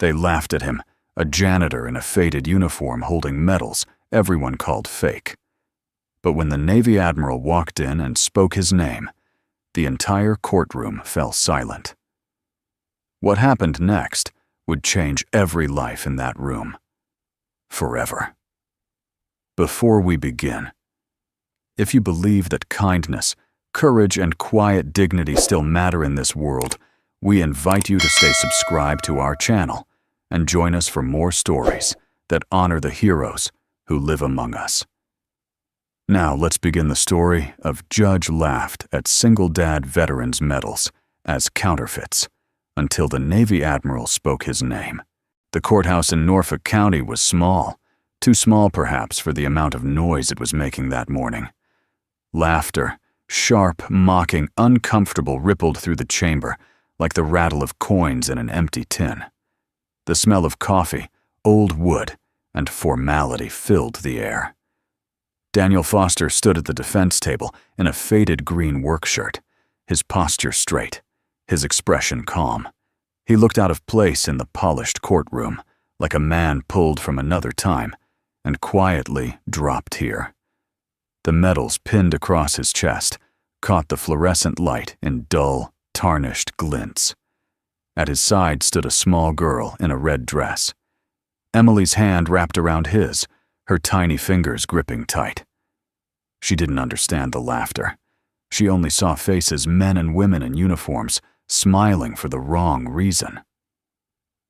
They laughed at him, a janitor in a faded uniform holding medals everyone called fake. But when the Navy Admiral walked in and spoke his name, the entire courtroom fell silent. What happened next would change every life in that room. Forever. Before we begin, if you believe that kindness, courage, and quiet dignity still matter in this world, we invite you to stay subscribed to our channel and join us for more stories that honor the heroes who live among us. Now let's begin the story of Judge laughed at single dad veterans' medals as counterfeits until the Navy Admiral spoke his name. The courthouse in Norfolk County was small, too small perhaps for the amount of noise it was making that morning. Laughter, sharp, mocking, uncomfortable, rippled through the chamber like the rattle of coins in an empty tin. The smell of coffee, old wood, and formality filled the air. Daniel Foster stood at the defense table in a faded green work shirt, his posture straight, his expression calm. He looked out of place in the polished courtroom, like a man pulled from another time, and quietly dropped here. The medals pinned across his chest caught the fluorescent light in dull, tarnished glints. At his side stood a small girl in a red dress. Emily's hand wrapped around his, her tiny fingers gripping tight. She didn't understand the laughter. She only saw faces, men and women in uniforms, smiling for the wrong reason.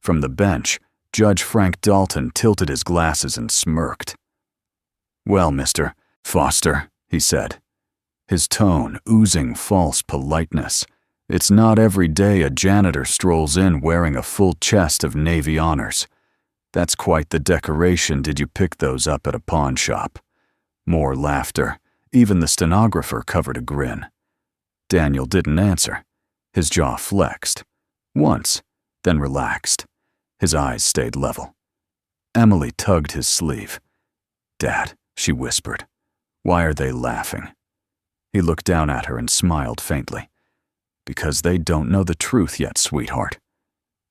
From the bench, Judge Frank Dalton tilted his glasses and smirked. "Well, Mr. Foster," he said, his tone oozing false politeness. "It's not every day a janitor strolls in wearing a full chest of Navy honors. That's quite the decoration. Did you pick those up at a pawn shop?" More laughter. Even the stenographer covered a grin. Daniel didn't answer. His jaw flexed. Once, then relaxed. His eyes stayed level. Emily tugged his sleeve. "Dad," she whispered, "why are they laughing?" He looked down at her and smiled faintly. "Because they don't know the truth yet, sweetheart."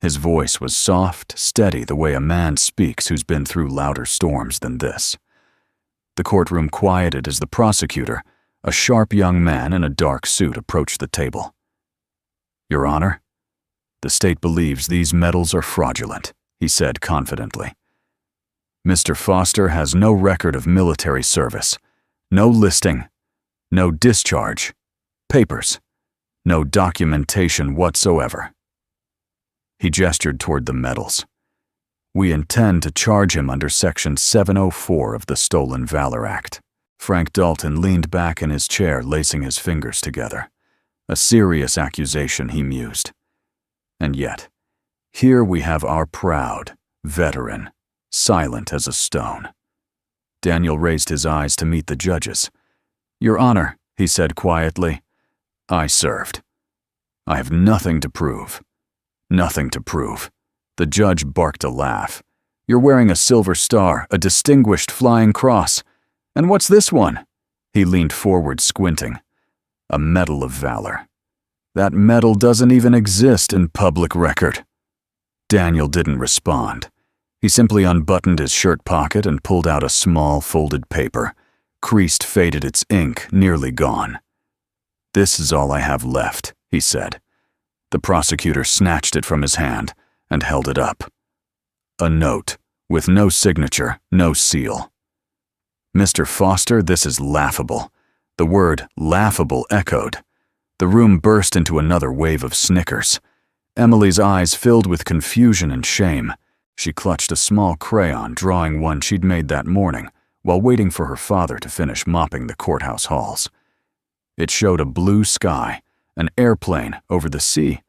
His voice was soft, steady, the way a man speaks who's been through louder storms than this. The courtroom quieted as the prosecutor, a sharp young man in a dark suit, approached the table. "Your Honor, the state believes these medals are fraudulent," he said confidently. "Mr. Foster has no record of military service, no listing, no discharge, papers, no documentation whatsoever." He gestured toward the medals. "We intend to charge him under Section 704 of the Stolen Valor Act." Frank Dalton leaned back in his chair, lacing his fingers together. A serious accusation, he mused. And yet, here we have our proud veteran, silent as a stone. Daniel raised his eyes to meet the judge's. "Your Honor," he said quietly, "I served. I have nothing to prove. Nothing to prove." The judge barked a laugh. "You're wearing a silver star, a distinguished flying cross. And what's this one?" He leaned forward, squinting. "A Medal of Valor. That medal doesn't even exist in public record." Daniel didn't respond. He simply unbuttoned his shirt pocket and pulled out a small folded paper. Creased, faded, its ink nearly gone. "This is all I have left," he said. The prosecutor snatched it from his hand and held it up. A note, with no signature, no seal. "Mr. Foster, this is laughable." The word laughable echoed. The room burst into another wave of snickers. Emily's eyes filled with confusion and shame. She clutched a small crayon, drawing one she'd made that morning, while waiting for her father to finish mopping the courthouse halls. It showed a blue sky, an airplane over the sea,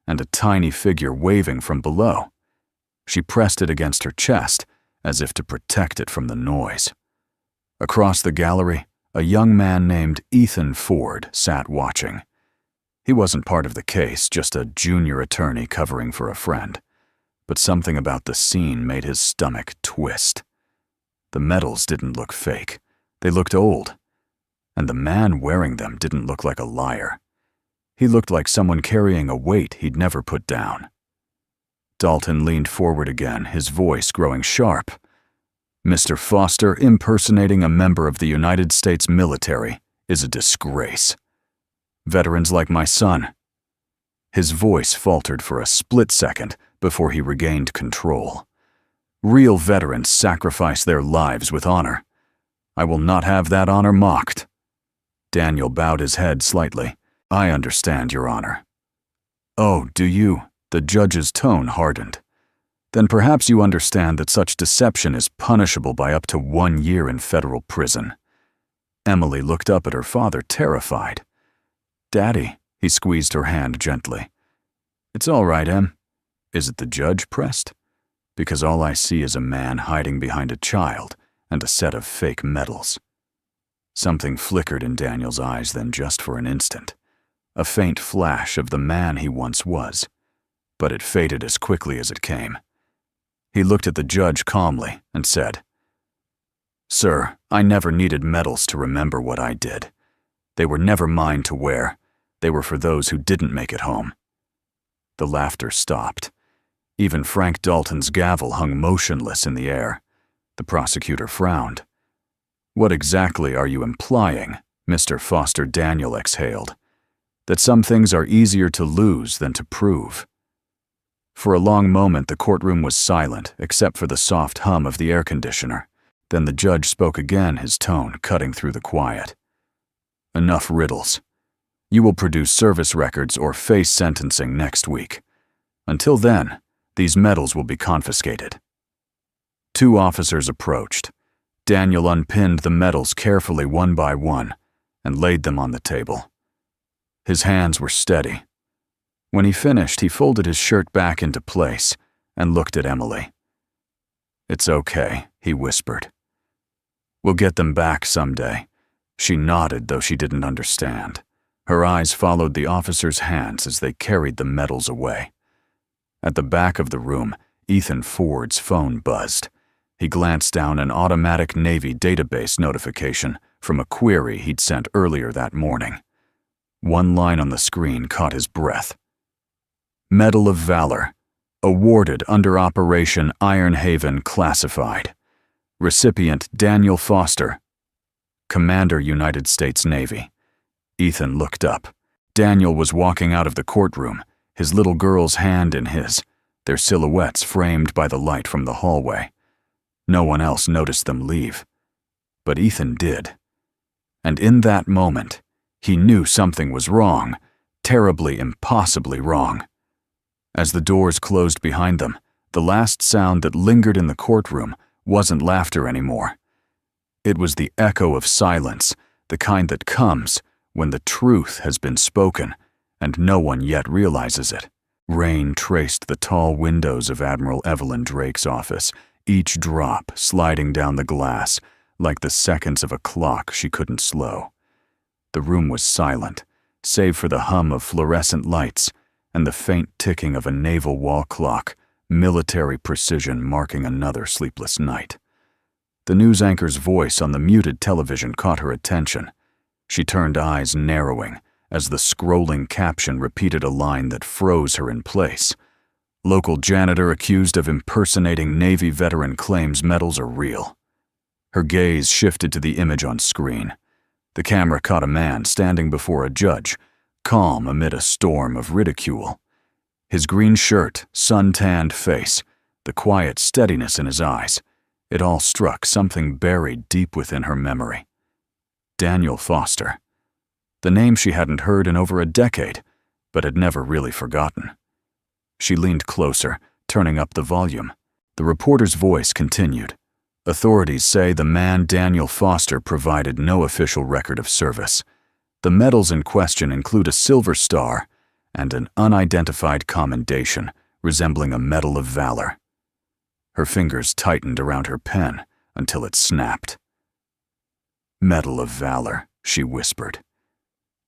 and a tiny figure waving from below. She pressed it against her chest, as if to protect it from the noise. Across the gallery, a young man named Ethan Ford sat watching. He wasn't part of the case, just a junior attorney covering for a friend. But something about the scene made his stomach twist. The medals didn't look fake. They looked old. And the man wearing them didn't look like a liar. He looked like someone carrying a weight he'd never put down. Dalton leaned forward again, his voice growing sharp. Mr. Foster impersonating a member of the United States military is a disgrace. Veterans like my son. His voice faltered for a split second before he regained control. Real veterans sacrifice their lives with honor. I will not have that honor mocked. Daniel bowed his head slightly. I understand, Your Honor. Oh, do you? The judge's tone hardened. Then perhaps you understand that such deception is punishable by up to 1 year in federal prison. Emily looked up at her father, terrified. Daddy, he squeezed her hand gently. It's all right, Em. Is it the judge pressed? Because all I see is a man hiding behind a child and a set of fake medals. Something flickered in Daniel's eyes then just for an instant. A faint flash of the man he once was. But it faded as quickly as it came. He looked at the judge calmly and said, Sir, I never needed medals to remember what I did. They were never mine to wear. They were for those who didn't make it home. The laughter stopped. Even Frank Dalton's gavel hung motionless in the air. The prosecutor frowned. What exactly are you implying? Mr. Foster Daniel exhaled. That some things are easier to lose than to prove. For a long moment the courtroom was silent except for the soft hum of the air conditioner. Then the judge spoke again, his tone cutting through the quiet. Enough riddles. You will produce service records or face sentencing next week. Until then, these medals will be confiscated. 2 officers approached. Daniel unpinned the medals carefully one by one and laid them on the table. His hands were steady. When he finished, he folded his shirt back into place and looked at Emily. It's okay, he whispered. We'll get them back someday. She nodded, though she didn't understand. Her eyes followed the officers' hands as they carried the medals away. At the back of the room, Ethan Ford's phone buzzed. He glanced down an automatic Navy database notification from a query he'd sent earlier that morning. One line on the screen caught his breath. Medal of Valor, awarded under Operation Iron Haven Classified. Recipient Daniel Foster, Commander United States Navy. Ethan looked up. Daniel was walking out of the courtroom, his little girl's hand in his, their silhouettes framed by the light from the hallway. No one else noticed them leave. But Ethan did. And in that moment, he knew something was wrong, terribly, impossibly wrong. As the doors closed behind them, the last sound that lingered in the courtroom wasn't laughter anymore. It was the echo of silence, the kind that comes when the truth has been spoken and no one yet realizes it. Rain traced the tall windows of Admiral Evelyn Drake's office, each drop sliding down the glass like the seconds of a clock she couldn't slow. The room was silent, save for the hum of fluorescent lights and the faint ticking of a naval wall clock, military precision marking another sleepless night. The news anchor's voice on the muted television caught her attention. She turned, eyes narrowing, as the scrolling caption repeated a line that froze her in place. Local janitor accused of impersonating Navy veteran claims medals are real. Her gaze shifted to the image on screen. The camera caught a man standing before a judge, calm amid a storm of ridicule. His green shirt, sun-tanned face, the quiet steadiness in his eyes, it all struck something buried deep within her memory. Daniel Foster. The name she hadn't heard in over a decade, but had never really forgotten. She leaned closer, turning up the volume. The reporter's voice continued. Authorities say the man Daniel Foster provided no official record of service. The medals in question include a Silver Star and an unidentified commendation resembling a Medal of Valor. Her fingers tightened around her pen until it snapped. Medal of Valor, she whispered.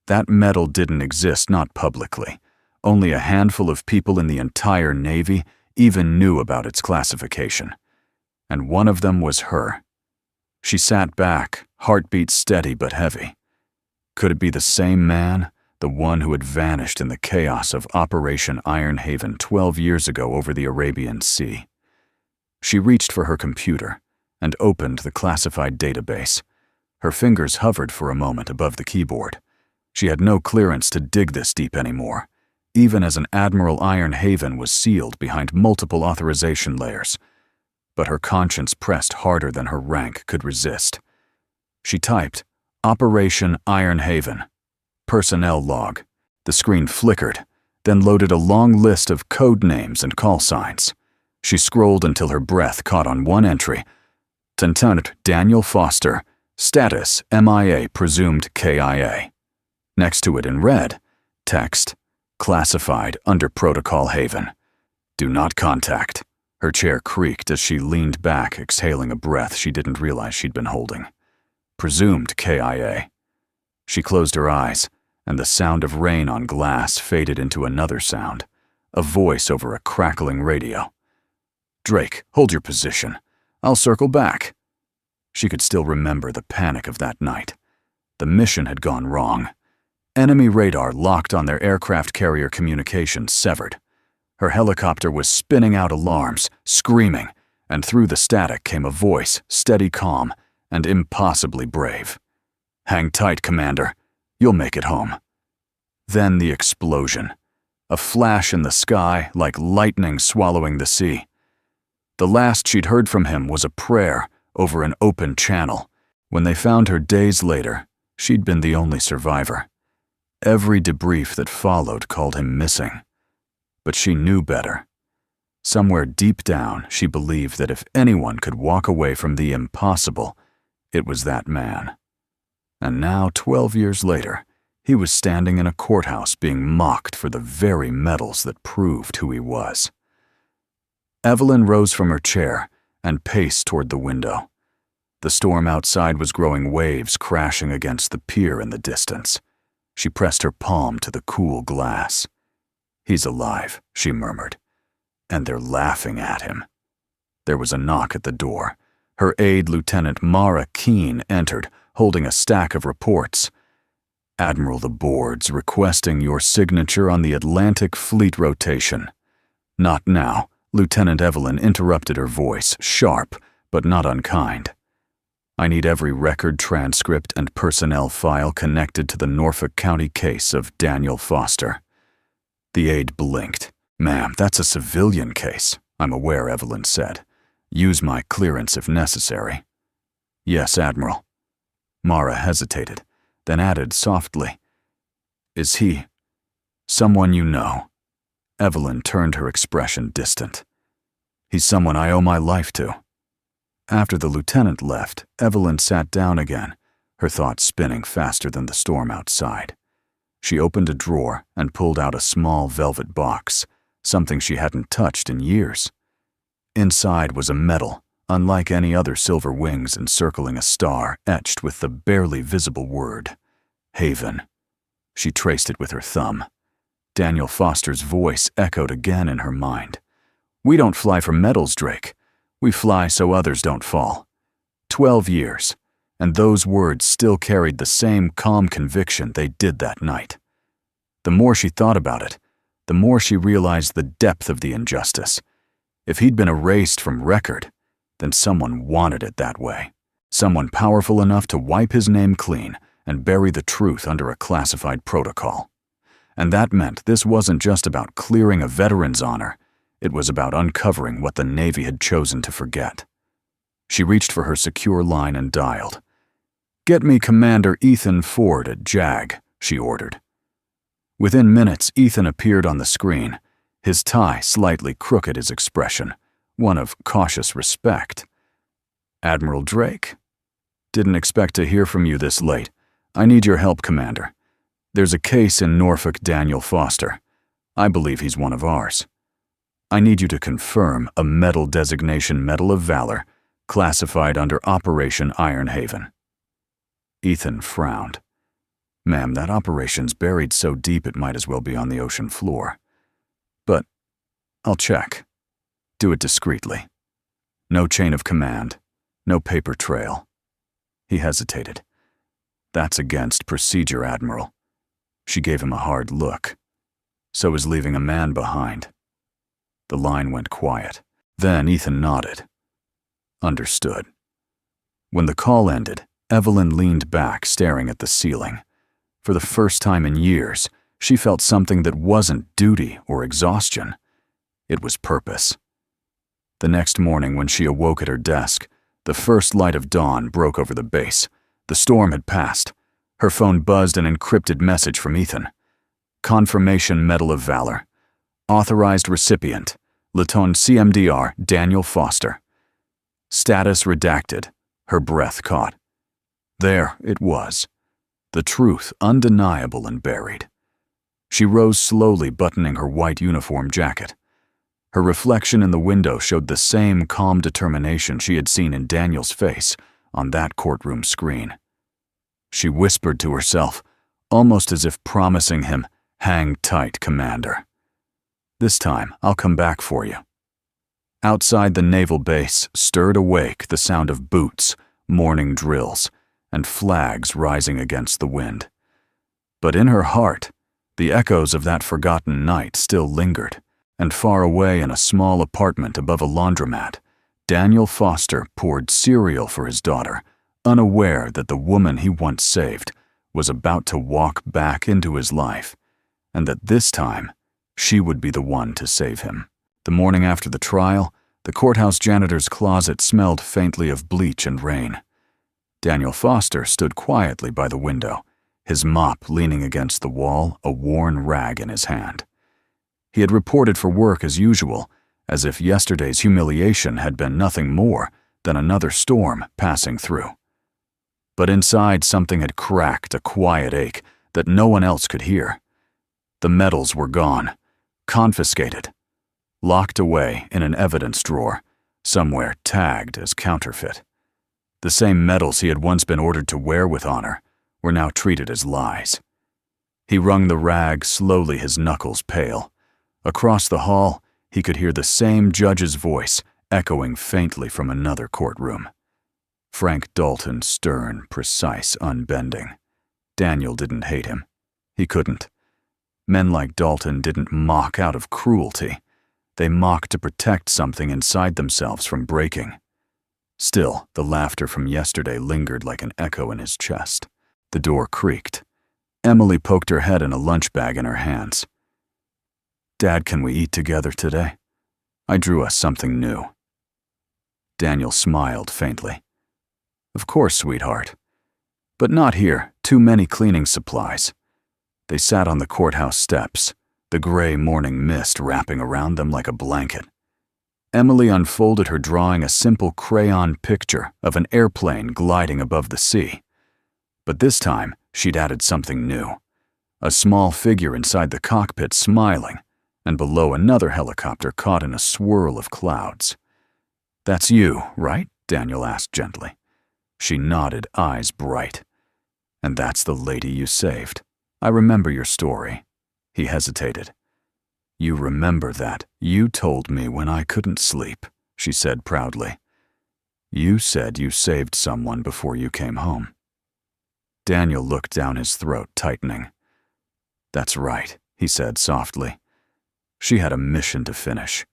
That medal didn't exist, not publicly. Only a handful of people in the entire Navy even knew about its classification. And one of them was her. She sat back, heartbeat steady but heavy. Could it be the same man, the one who had vanished in the chaos of Operation Ironhaven 12 years ago over the Arabian Sea. She reached for her computer and opened the classified database. Her fingers hovered for a moment above the keyboard. She had no clearance to dig this deep anymore, even as an Admiral Ironhaven was sealed behind multiple authorization layers. But her conscience pressed harder than her rank could resist. She typed, Operation Ironhaven. Personnel log. The screen flickered, then loaded a long list of code names and call signs. She scrolled until her breath caught on one entry. Lieutenant Daniel Foster, status MIA presumed KIA. Next to it in red, text, classified under Protocol Haven. Do not contact. Her chair creaked as she leaned back, exhaling a breath she didn't realize she'd been holding. Presumed KIA. She closed her eyes, and the sound of rain on glass faded into another sound, a voice over a crackling radio. Drake, hold your position. I'll circle back. She could still remember the panic of that night. The mission had gone wrong. Enemy radar locked on their aircraft carrier communications severed. Her helicopter was spinning out alarms, screaming, and through the static came a voice, steady calm, and impossibly brave. Hang tight, Commander. You'll make it home. Then the explosion. A flash in the sky like lightning swallowing the sea. The last she'd heard from him was a prayer over an open channel. When they found her days later, she'd been the only survivor. Every debrief that followed called him missing. But she knew better. Somewhere deep down, she believed that if anyone could walk away from the impossible, it was that man. And now, 12 years later, he was standing in a courthouse being mocked for the very medals that proved who he was. Evelyn rose from her chair and paced toward the window. The storm outside was growing waves crashing against the pier in the distance. She pressed her palm to the cool glass. He's alive, she murmured, and they're laughing at him. There was a knock at the door. Her aide, Lieutenant Mara Keene, entered, holding a stack of reports. Admiral, the board's requesting your signature on the Atlantic Fleet rotation. Not now, Lieutenant Evelyn interrupted her voice, sharp, but not unkind. I need every record, transcript, and personnel file connected to the Norfolk County case of Daniel Foster. The aide blinked. Ma'am, that's a civilian case. I'm aware, Evelyn said. Use my clearance if necessary. Yes, Admiral. Mara hesitated, then added softly, Is he someone you know? Evelyn turned her expression distant. He's someone I owe my life to. After the lieutenant left, Evelyn sat down again, her thoughts spinning faster than the storm outside. She opened a drawer and pulled out a small velvet box, something she hadn't touched in years. Inside was a medal, unlike any other silver wings encircling a star etched with the barely visible word, Haven. She traced it with her thumb. Daniel Foster's voice echoed again in her mind. We don't fly for medals, Drake. We fly so others don't fall. 12 years, and those words still carried the same calm conviction they did that night. The more she thought about it, the more she realized the depth of the injustice. If he'd been erased from record, then someone wanted it that way. Someone powerful enough to wipe his name clean and bury the truth under a classified protocol. And that meant this wasn't just about clearing a veteran's honor. It was about uncovering what the Navy had chosen to forget. She reached for her secure line and dialed. Get me Commander Ethan Ford at JAG, she ordered. Within minutes, Ethan appeared on the screen, his tie slightly crooked his expression, one of cautious respect. Admiral Drake? Didn't expect to hear from you this late. I need your help, Commander. There's a case in Norfolk, Daniel Foster. I believe he's one of ours. I need you to confirm a medal designation Medal of Valor, classified under Operation Ironhaven. Ethan frowned. Ma'am, that operation's buried so deep it might as well be on the ocean floor. But I'll check. Do it discreetly. No chain of command, no paper trail. He hesitated. That's against procedure, Admiral. She gave him a hard look. So is leaving a man behind. The line went quiet. Then Ethan nodded. Understood. When the call ended, Evelyn leaned back, staring at the ceiling. For the first time in years, she felt something that wasn't duty or exhaustion. It was purpose. The next morning, when she awoke at her desk, the first light of dawn broke over the base. The storm had passed. Her phone buzzed an encrypted message from Ethan. Confirmation Medal of Valor. Authorized recipient, Lieutenant CMDR Daniel Foster. Status redacted. Her breath caught. There it was. The truth undeniable and buried. She rose slowly, buttoning her white uniform jacket. Her reflection in the window showed the same calm determination she had seen in Daniel's face on that courtroom screen. She whispered to herself, almost as if promising him, "Hang tight, Commander. This time, I'll come back for you." Outside the naval base stirred awake the sound of boots, morning drills, and flags rising against the wind. But in her heart, the echoes of that forgotten night still lingered, and far away in a small apartment above a laundromat, Daniel Foster poured cereal for his daughter, unaware that the woman he once saved was about to walk back into his life, and that this time she would be the one to save him. The morning after the trial, the courthouse janitor's closet smelled faintly of bleach and rain. Daniel Foster stood quietly by the window, his mop leaning against the wall, a worn rag in his hand. He had reported for work as usual, as if yesterday's humiliation had been nothing more than another storm passing through. But inside, something had cracked, a quiet ache that no one else could hear. The medals were gone, confiscated, locked away in an evidence drawer, somewhere tagged as counterfeit. The same medals he had once been ordered to wear with honor were now treated as lies. He wrung the rag slowly, his knuckles pale. Across the hall, he could hear the same judge's voice echoing faintly from another courtroom. Frank Dalton, stern, precise, unbending. Daniel didn't hate him. He couldn't. Men like Dalton didn't mock out of cruelty. They mocked to protect something inside themselves from breaking. Still, the laughter from yesterday lingered like an echo in his chest. The door creaked. Emily poked her head in a lunch bag in her hands. "Dad, can we eat together today? I drew us something new." Daniel smiled faintly. "Of course, sweetheart. But not here, too many cleaning supplies." They sat on the courthouse steps, the gray morning mist wrapping around them like a blanket. Emily unfolded her drawing, a simple crayon picture of an airplane gliding above the sea. But this time, she'd added something new. A small figure inside the cockpit smiling, and below another helicopter caught in a swirl of clouds. "That's you, right?" Daniel asked gently. She nodded, eyes bright. "And that's the lady you saved. I remember your story." He hesitated. "You remember that. You told me when I couldn't sleep," she said proudly. "You said you saved someone before you came home." Daniel looked down his throat, tightening. "That's right," he said softly. "She had a mission to finish.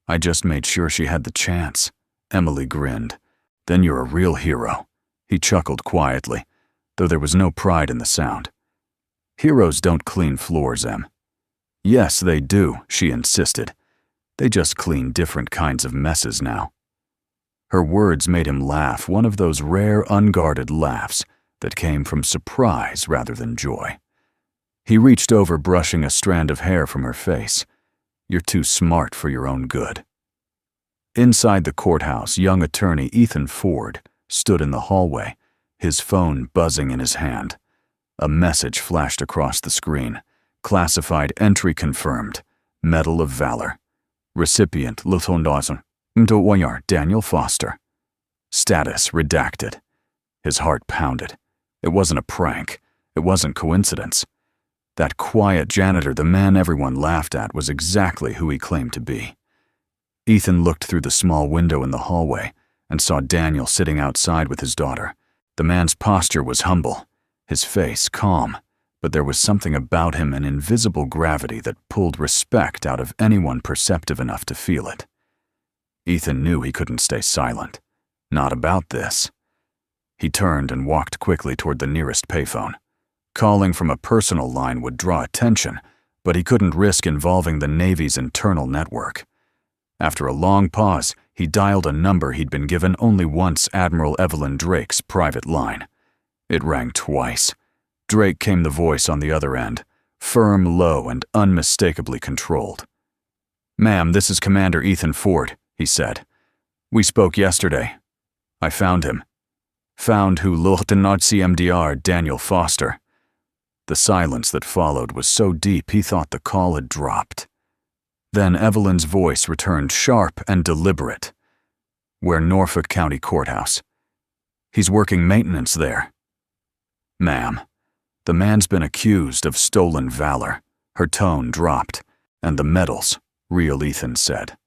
I just made sure she had the chance." Emily grinned. "Then you're a real hero." He chuckled quietly, though there was no pride in the sound. "Heroes don't clean floors, Em." "Yes, they do," she insisted. "They just clean different kinds of messes now." Her words made him laugh, one of those rare, unguarded laughs that came from surprise rather than joy. He reached over, brushing a strand of hair from her face. "You're too smart for your own good." Inside the courthouse, young attorney Ethan Ford stood in the hallway, his phone buzzing in his hand. A message flashed across the screen. Classified entry confirmed. Medal of Valor. Recipient Lieutenant Daniel Foster. Status redacted. His heart pounded. It wasn't a prank. It wasn't coincidence. That quiet janitor, the man everyone laughed at, was exactly who he claimed to be. Ethan looked through the small window in the hallway and saw Daniel sitting outside with his daughter. The man's posture was humble, his face calm, but there was something about him, an invisible gravity that pulled respect out of anyone perceptive enough to feel it. Ethan knew he couldn't stay silent. Not about this. He turned and walked quickly toward the nearest payphone. Calling from a personal line would draw attention, but he couldn't risk involving the Navy's internal network. After a long pause, he dialed a number he'd been given only once, Admiral Evelyn Drake's private line. It rang twice. Drake came the voice on the other end, firm, low, and unmistakably controlled. "Ma'am, this is Commander Ethan Ford," he said. "We spoke yesterday. I found him. Found who Lieutenant CMDR Daniel Foster." The silence that followed was so deep he thought the call had dropped. Then Evelyn's voice returned sharp and deliberate. "We're Norfolk County Courthouse. He's working maintenance there." "Ma'am, the man's been accused of stolen valor." Her tone dropped. "And the medals," real Ethan said.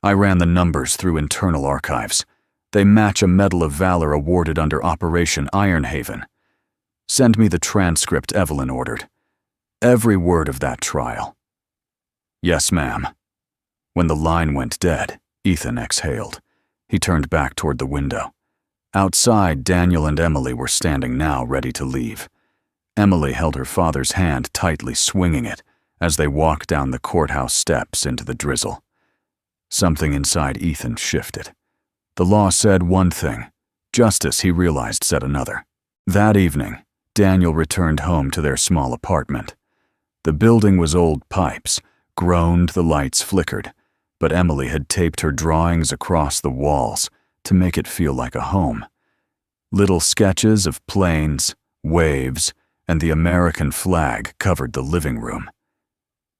"I ran the numbers through internal archives. They match a Medal of Valor awarded under Operation Ironhaven. Send me the transcript," Evelyn ordered. "Every word of that trial." "Yes, ma'am." When the line went dead, Ethan exhaled. He turned back toward the window. Outside, Daniel and Emily were standing now, ready to leave. Emily held her father's hand tightly, swinging it, as they walked down the courthouse steps into the drizzle. Something inside Ethan shifted. The law said one thing. Justice, he realized, said another. That evening, Daniel returned home to their small apartment. The building was old pipes, groaned, the lights flickered, but Emily had taped her drawings across the walls to make it feel like a home. Little sketches of planes, waves, and the American flag covered the living room.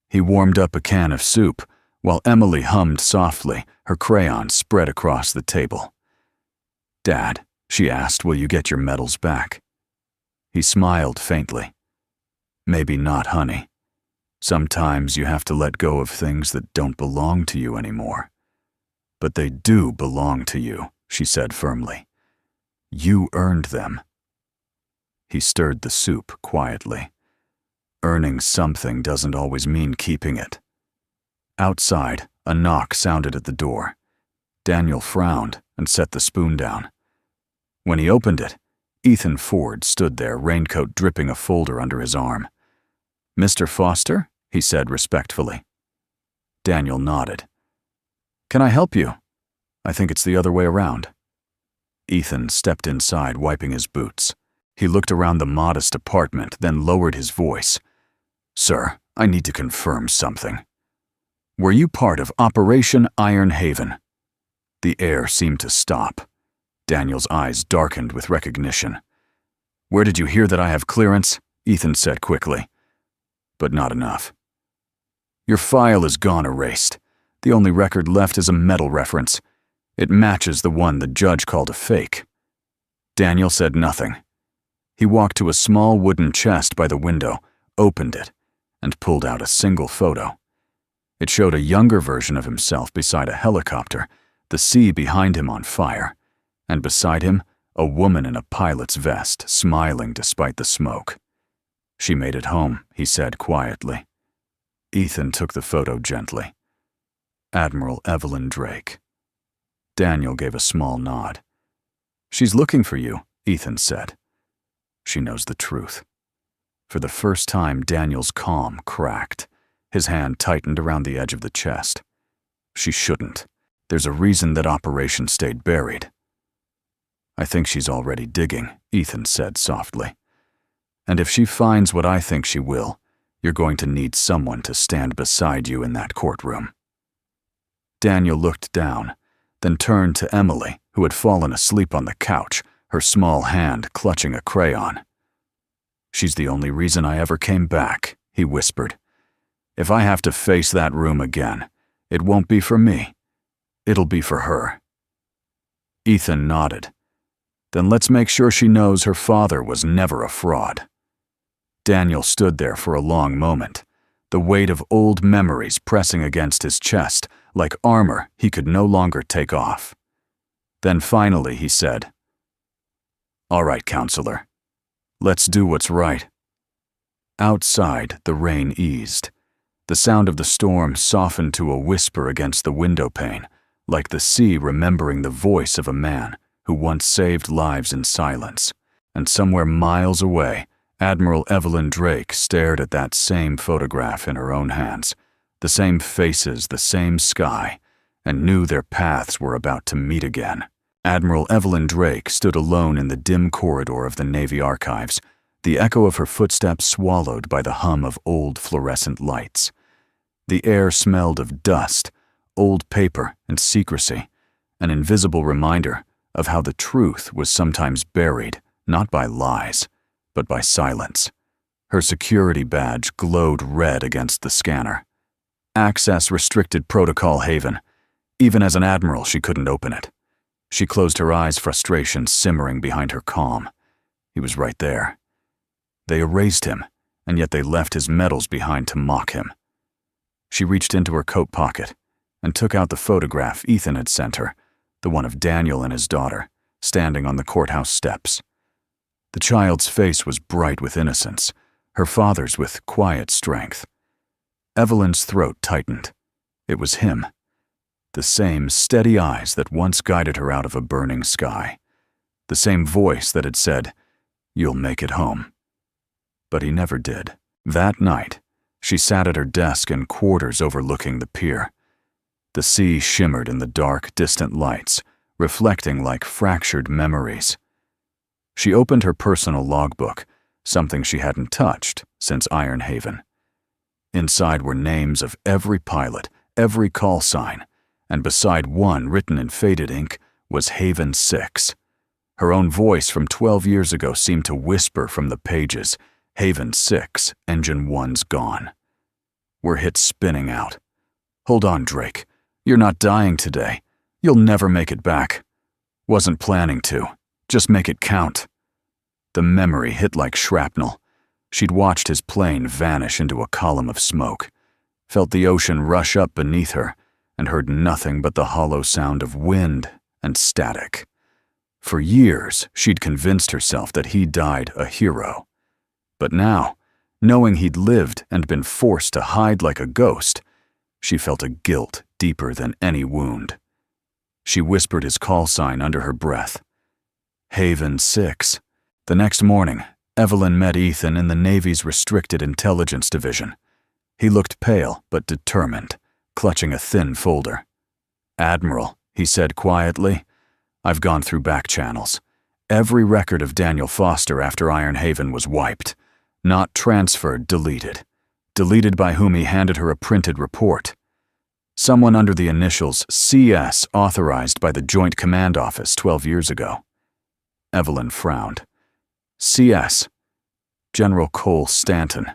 He warmed up a can of soup while Emily hummed softly, her crayons spread across the table. "Dad," she asked, "will you get your medals back?" He smiled faintly. "Maybe not, honey. Sometimes you have to let go of things that don't belong to you anymore. But they do belong to you," she said firmly. "You earned them." He stirred the soup quietly. Earning something doesn't always mean keeping it. Outside, a knock sounded at the door. Daniel frowned and set the spoon down. When he opened it, Ethan Ford stood there, raincoat dripping, a folder under his arm. "Mr. Foster?" he said respectfully. Daniel nodded. "Can I help you?" "I think it's the other way around." Ethan stepped inside, wiping his boots. He looked around the modest apartment, then lowered his voice. "Sir, I need to confirm something. Were you part of Operation Ironhaven?" The air seemed to stop. Daniel's eyes darkened with recognition. "Where did you hear that I have clearance?" Ethan said quickly. "But not enough. Your file is gone, erased. The only record left is a medal reference. It matches the one the judge called a fake." Daniel said nothing. He walked to a small wooden chest by the window, opened it, and pulled out a single photo. It showed a younger version of himself beside a helicopter, the sea behind him on fire, and beside him, a woman in a pilot's vest, smiling despite the smoke. "She made it home," he said quietly. Ethan took the photo gently. "Admiral Evelyn Drake." Daniel gave a small nod. "She's looking for you," Ethan said. "She knows the truth." For the first time, Daniel's calm cracked. His hand tightened around the edge of the chest. "She shouldn't. There's a reason that operation stayed buried." "I think she's already digging," Ethan said softly. "And if she finds what I think she will, you're going to need someone to stand beside you in that courtroom." Daniel looked down, then turned to Emily, who had fallen asleep on the couch, her small hand clutching a crayon. "She's the only reason I ever came back," he whispered. "If I have to face that room again, it won't be for me. It'll be for her." Ethan nodded. "Then let's make sure she knows her father was never a fraud." Daniel stood there for a long moment, the weight of old memories pressing against his chest like armor he could no longer take off. Then finally he said, "All right, counselor. Let's do what's right." Outside, the rain eased. The sound of the storm softened to a whisper against the window pane, like the sea remembering the voice of a man who once saved lives in silence. And somewhere miles away, Admiral Evelyn Drake stared at that same photograph in her own hands, the same faces, the same sky, and knew their paths were about to meet again. Admiral Evelyn Drake stood alone in the dim corridor of the Navy Archives, the echo of her footsteps swallowed by the hum of old fluorescent lights. The air smelled of dust, old paper, and secrecy, an invisible reminder of how the truth was sometimes buried, not by lies, but by silence. Her security badge glowed red against the scanner. Access restricted Protocol Haven. Even as an admiral, she couldn't open it. She closed her eyes, frustration simmering behind her calm. He was right there. They erased him, and yet they left his medals behind to mock him. She reached into her coat pocket and took out the photograph Ethan had sent her, the one of Daniel and his daughter, standing on the courthouse steps. The child's face was bright with innocence, her father's with quiet strength. Evelyn's throat tightened. It was him. The same steady eyes that once guided her out of a burning sky. The same voice that had said, "You'll make it home." But he never did. That night, she sat at her desk in quarters overlooking the pier. The sea shimmered in the dark, distant lights, reflecting like fractured memories. She opened her personal logbook, something she hadn't touched since Iron Haven. Inside were names of every pilot, every call sign, and beside one written in faded ink was Haven 6. Her own voice from 12 years ago seemed to whisper from the pages, "Haven 6, Engine 1's gone." We're hit spinning out. "Hold on, Drake. You're not dying today. You'll never make it back. Wasn't planning to. Just make it count." The memory hit like shrapnel. She'd watched his plane vanish into a column of smoke, felt the ocean rush up beneath her, and heard nothing but the hollow sound of wind and static. For years, she'd convinced herself that he died a hero. But now, knowing he'd lived and been forced to hide like a ghost, she felt a guilt deeper than any wound. She whispered his call sign under her breath. Haven 6. The next morning, Evelyn met Ethan in the Navy's Restricted Intelligence Division. He looked pale but determined, clutching a thin folder. "Admiral," he said quietly, "I've gone through back channels. Every record of Daniel Foster after Iron Haven was wiped. Not transferred, deleted. Deleted by whom he handed her a printed report. Someone under the initials CS authorized by the Joint Command Office 12 years ago." Evelyn frowned. "CS. General Cole Stanton."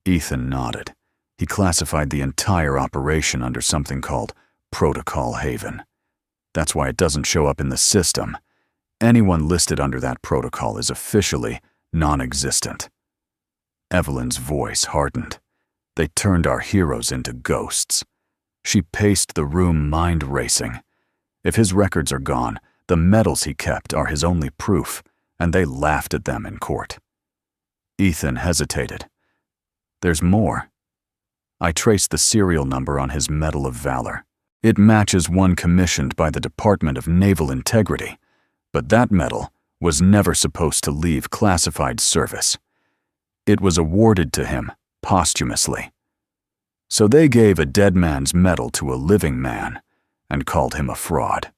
Ethan nodded. He classified the entire operation under something called Protocol Haven. That's why it doesn't show up in the system. Anyone listed under that protocol is officially non-existent. Evelyn's voice hardened. They turned our heroes into ghosts. She paced the room, mind racing. If his records are gone, the medals he kept are his only proof, and they laughed at them in court. Ethan hesitated. "There's more. I traced the serial number on his Medal of Valor. It matches one commissioned by the Department of Naval Integrity, but that medal was never supposed to leave classified service. It was awarded to him posthumously. So they gave a dead man's medal to a living man and called him a fraud."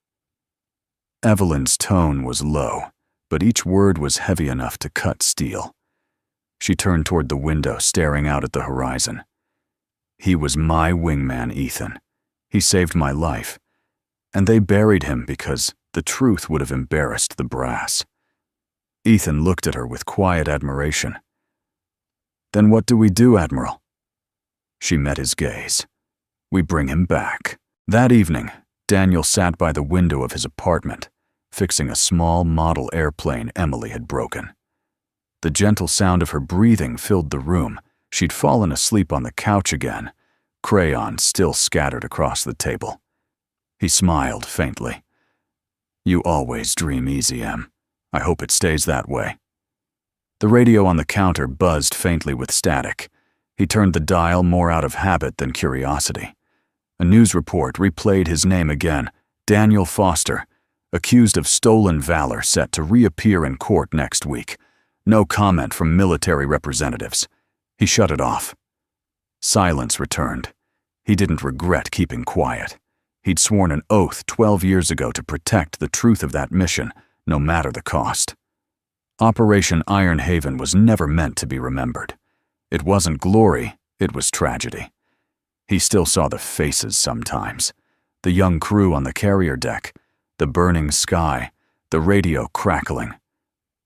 Evelyn's tone was low, but each word was heavy enough to cut steel. She turned toward the window, staring out at the horizon. "He was my wingman, Ethan. He saved my life. And they buried him because the truth would have embarrassed the brass." Ethan looked at her with quiet admiration. "Then what do we do, Admiral?" She met his gaze. "We bring him back." That evening, Daniel sat by the window of his apartment, fixing a small model airplane Emily had broken. The gentle sound of her breathing filled the room. She'd fallen asleep on the couch again, crayons still scattered across the table. He smiled faintly. "You always dream easy, Em. I hope it stays that way." The radio on the counter buzzed faintly with static. He turned the dial more out of habit than curiosity. A news report replayed his name again, Daniel Foster, accused of stolen valor, set to reappear in court next week. No comment from military representatives. He shut it off. Silence returned. He didn't regret keeping quiet. He'd sworn an oath 12 years ago to protect the truth of that mission, no matter the cost. Operation Iron Haven was never meant to be remembered. It wasn't glory, it was tragedy. He still saw the faces sometimes. The young crew on the carrier deck, the burning sky, the radio crackling.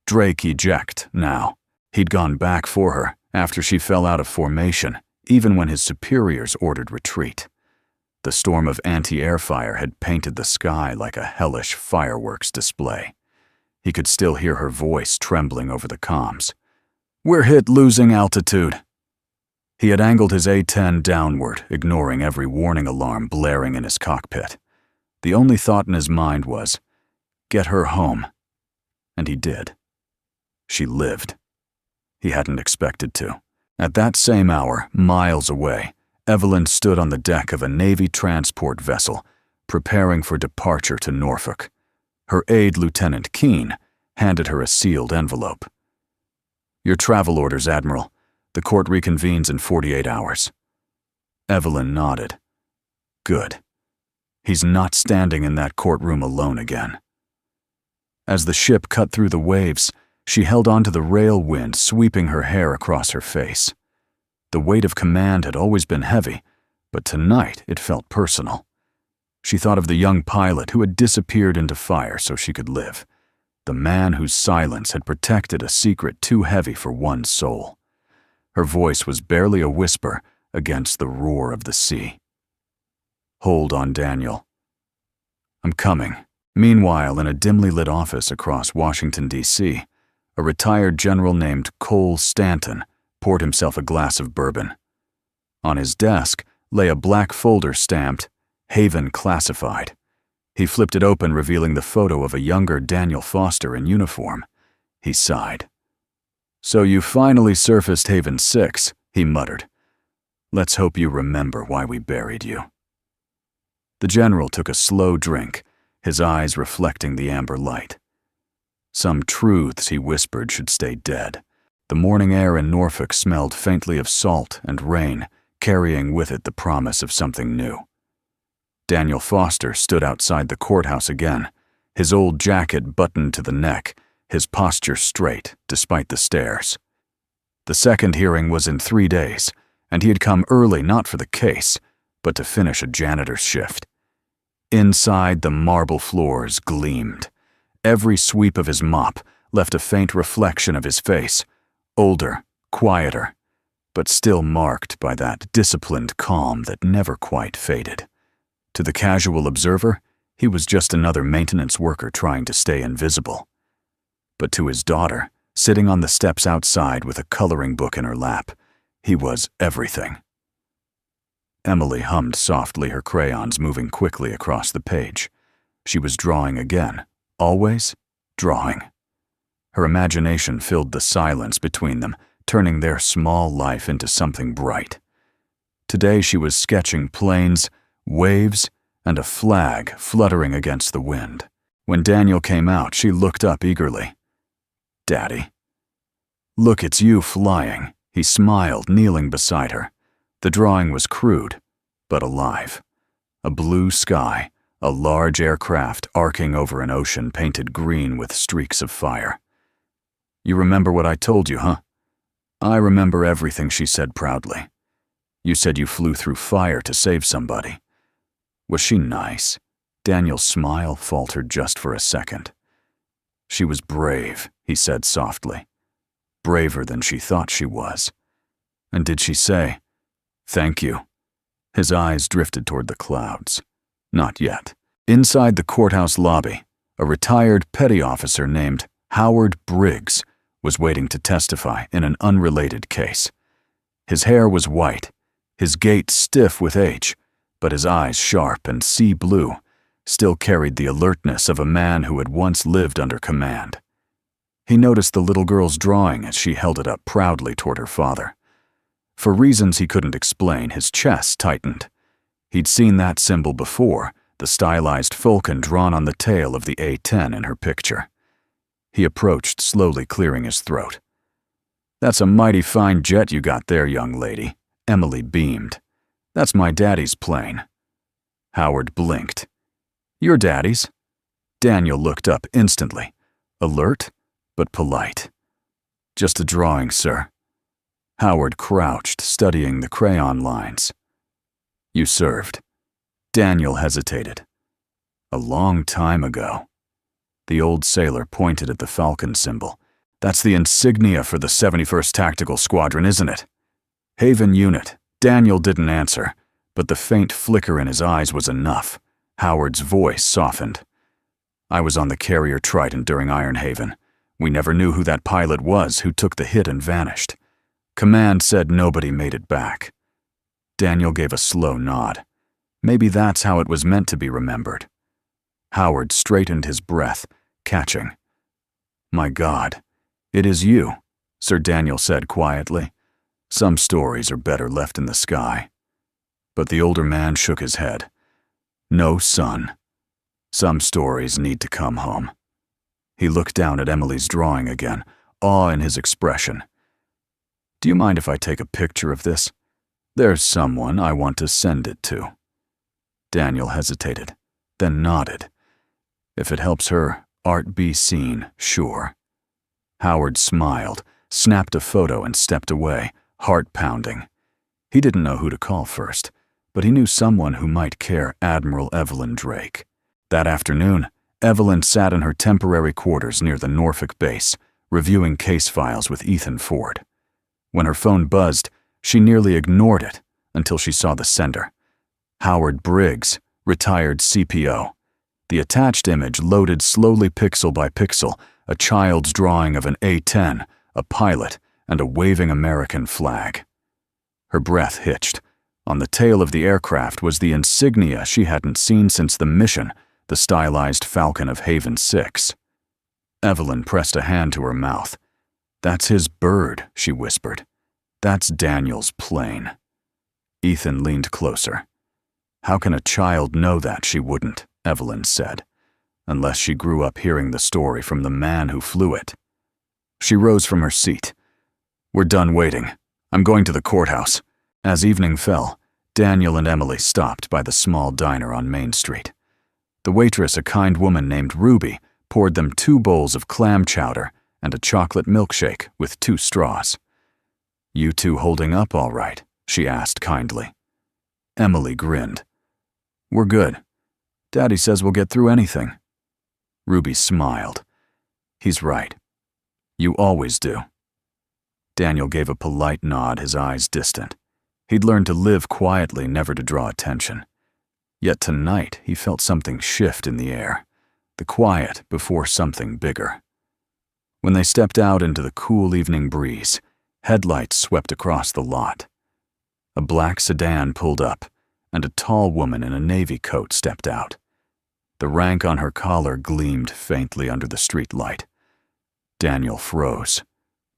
Drake eject now. He'd gone back for her after she fell out of formation, even when his superiors ordered retreat. The storm of anti-air fire had painted the sky like a hellish fireworks display. He could still hear her voice trembling over the comms. "We're hit losing altitude." He had angled his A-10 downward, ignoring every warning alarm blaring in his cockpit. The only thought in his mind was, get her home. And he did. She lived. He hadn't expected to. At that same hour, miles away, Evelyn stood on the deck of a Navy transport vessel, preparing for departure to Norfolk. Her aide, Lieutenant Keene, handed her a sealed envelope. "Your travel orders, Admiral. The court reconvenes in 48 hours. Evelyn nodded. Good. He's not standing in that courtroom alone again. As the ship cut through the waves, she held onto the rail wind, sweeping her hair across her face. The weight of command had always been heavy, but tonight it felt personal. She thought of the young pilot who had disappeared into fire so she could live, the man whose silence had protected a secret too heavy for one soul. Her voice was barely a whisper against the roar of the sea. "Hold on, Daniel. I'm coming." Meanwhile, in a dimly lit office across Washington, D.C., a retired general named Cole Stanton poured himself a glass of bourbon. On his desk lay a black folder stamped Haven Classified. He flipped it open, revealing the photo of a younger Daniel Foster in uniform. He sighed. "So you finally surfaced Haven 6, he muttered. "Let's hope you remember why we buried you." The general took a slow drink, his eyes reflecting the amber light. Some truths, he whispered, should stay dead. The morning air in Norfolk smelled faintly of salt and rain, carrying with it the promise of something new. Daniel Foster stood outside the courthouse again, his old jacket buttoned to the neck, his posture straight despite the stares. The second hearing was in 3 days, and he had come early not for the case, but to finish a janitor's shift. Inside, the marble floors gleamed. Every sweep of his mop left a faint reflection of his face, older, quieter, but still marked by that disciplined calm that never quite faded. To the casual observer, he was just another maintenance worker trying to stay invisible. But to his daughter, sitting on the steps outside with a coloring book in her lap, he was everything. Emily hummed softly, her crayons moving quickly across the page. She was drawing again, always drawing. Her imagination filled the silence between them, turning their small life into something bright. Today she was sketching planes, waves, and a flag fluttering against the wind. When Daniel came out, she looked up eagerly. "Daddy." "Look, it's you flying," he smiled, kneeling beside her. The drawing was crude, but alive. A blue sky, a large aircraft arcing over an ocean painted green with streaks of fire. "You remember what I told you, huh?" "I remember everything," she said proudly. "You said you flew through fire to save somebody." Was she nice? Daniel's smile faltered just for a second. "She was brave," he said softly. "Braver than she thought she was." "And did she say, 'Thank you'?" His eyes drifted toward the clouds. Not yet. Inside the courthouse lobby, a retired petty officer named Howard Briggs was waiting to testify in an unrelated case. His hair was white, his gait stiff with age, but his eyes, sharp and sea blue, still carried the alertness of a man who had once lived under command. He noticed the little girl's drawing as she held it up proudly toward her father. For reasons he couldn't explain, his chest tightened. He'd seen that symbol before, the stylized falcon drawn on the tail of the A-10 in her picture. He approached, slowly clearing his throat. "That's a mighty fine jet you got there, young lady." Emily beamed. "That's my daddy's plane." Howard blinked. "Your daddy's?" Daniel looked up instantly, alert but polite. "Just a drawing, sir." Howard crouched, studying the crayon lines. "You served." Daniel hesitated. "A long time ago." The old sailor pointed at the falcon symbol. "That's the insignia for the 71st Tactical Squadron, isn't it?" "Haven Unit." Daniel didn't answer, but the faint flicker in his eyes was enough. Howard's voice softened. "I was on the carrier Trident during Iron Haven. We never knew who that pilot was who took the hit and vanished. Command said nobody made it back." Daniel gave a slow nod. Maybe that's how it was meant to be remembered. Howard straightened his breath, catching. "My God, it is you," Sir Daniel said quietly. "Some stories are better left in the sky." But the older man shook his head. "No, son. Some stories need to come home." He looked down at Emily's drawing again, awe in his expression. "Do you mind if I take a picture of this? There's someone I want to send it to." Daniel hesitated, then nodded. "If it helps her art be seen, sure." Howard smiled, snapped a photo and stepped away, heart pounding. He didn't know who to call first, but he knew someone who might care. Admiral Evelyn Drake. That afternoon, Evelyn sat in her temporary quarters near the Norfolk base, reviewing case files with Ethan Ford. When her phone buzzed, she nearly ignored it until she saw the sender. Howard Briggs, retired CPO. The attached image loaded slowly pixel by pixel, a child's drawing of an A-10, a pilot, and a waving American flag. Her breath hitched. On the tail of the aircraft was the insignia she hadn't seen since the mission, the stylized Falcon of Haven 6. Evelyn pressed a hand to her mouth. "That's his bird," she whispered. "That's Daniel's plane." Ethan leaned closer. "How can a child know that?" "She wouldn't," Evelyn said, "unless she grew up hearing the story from the man who flew it." She rose from her seat. "We're done waiting. I'm going to the courthouse." As evening fell, Daniel and Emily stopped by the small diner on Main Street. The waitress, a kind woman named Ruby, poured them 2 bowls of clam chowder and a chocolate milkshake with 2 straws. "You two holding up all right?" she asked kindly. Emily grinned. "We're good. Daddy says we'll get through anything." Ruby smiled. "He's right. You always do." Daniel gave a polite nod, his eyes distant. He'd learned to live quietly, never to draw attention. Yet tonight he felt something shift in the air, the quiet before something bigger. When they stepped out into the cool evening breeze, headlights swept across the lot. A black sedan pulled up, and a tall woman in a navy coat stepped out. The rank on her collar gleamed faintly under the street light. Daniel froze.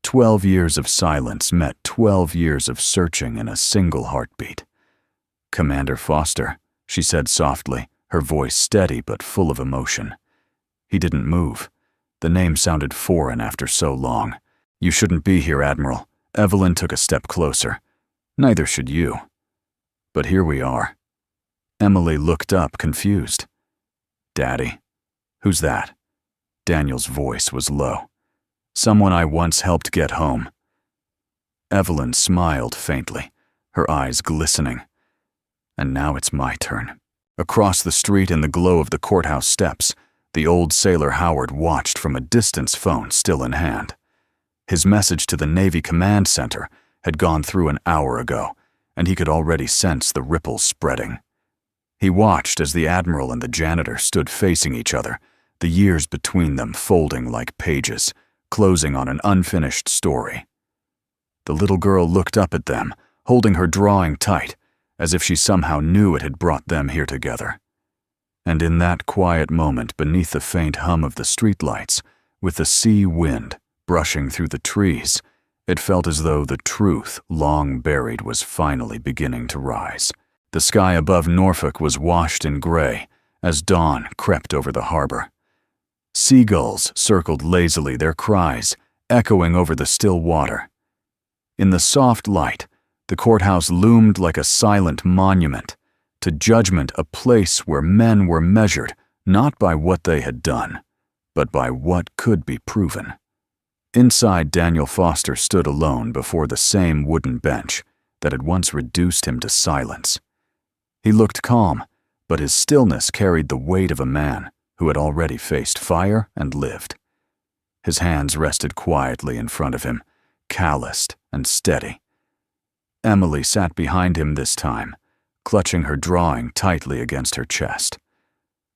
12 years of silence met 12 years of searching in a single heartbeat. "Commander Foster," she said softly, her voice steady but full of emotion. He didn't move. The name sounded foreign after so long. "You shouldn't be here, Admiral." Evelyn took a step closer. "Neither should you." "But here we are." Emily looked up, confused. "Daddy? Who's that?" Daniel's voice was low. "Someone I once helped get home." Evelyn smiled faintly, her eyes glistening. "And now it's my turn." Across the street in the glow of the courthouse steps, the old sailor Howard watched from a distance, phone still in hand. His message to the Navy Command Center had gone through an hour ago, and he could already sense the ripples spreading. He watched as the Admiral and the janitor stood facing each other, the years between them folding like pages, closing on an unfinished story. The little girl looked up at them, holding her drawing tight, as if she somehow knew it had brought them here together. And in that quiet moment beneath the faint hum of the streetlights, with the sea wind brushing through the trees, it felt as though the truth long buried was finally beginning to rise. The sky above Norfolk was washed in gray as dawn crept over the harbor. Seagulls circled lazily, their cries echoing over the still water. In the soft light, the courthouse loomed like a silent monument to judgment, a place where men were measured not by what they had done, but by what could be proven. Inside, Daniel Foster stood alone before the same wooden bench that had once reduced him to silence. He looked calm, but his stillness carried the weight of a man who had already faced fire and lived. His hands rested quietly in front of him, calloused and steady. Emily sat behind him this time, clutching her drawing tightly against her chest.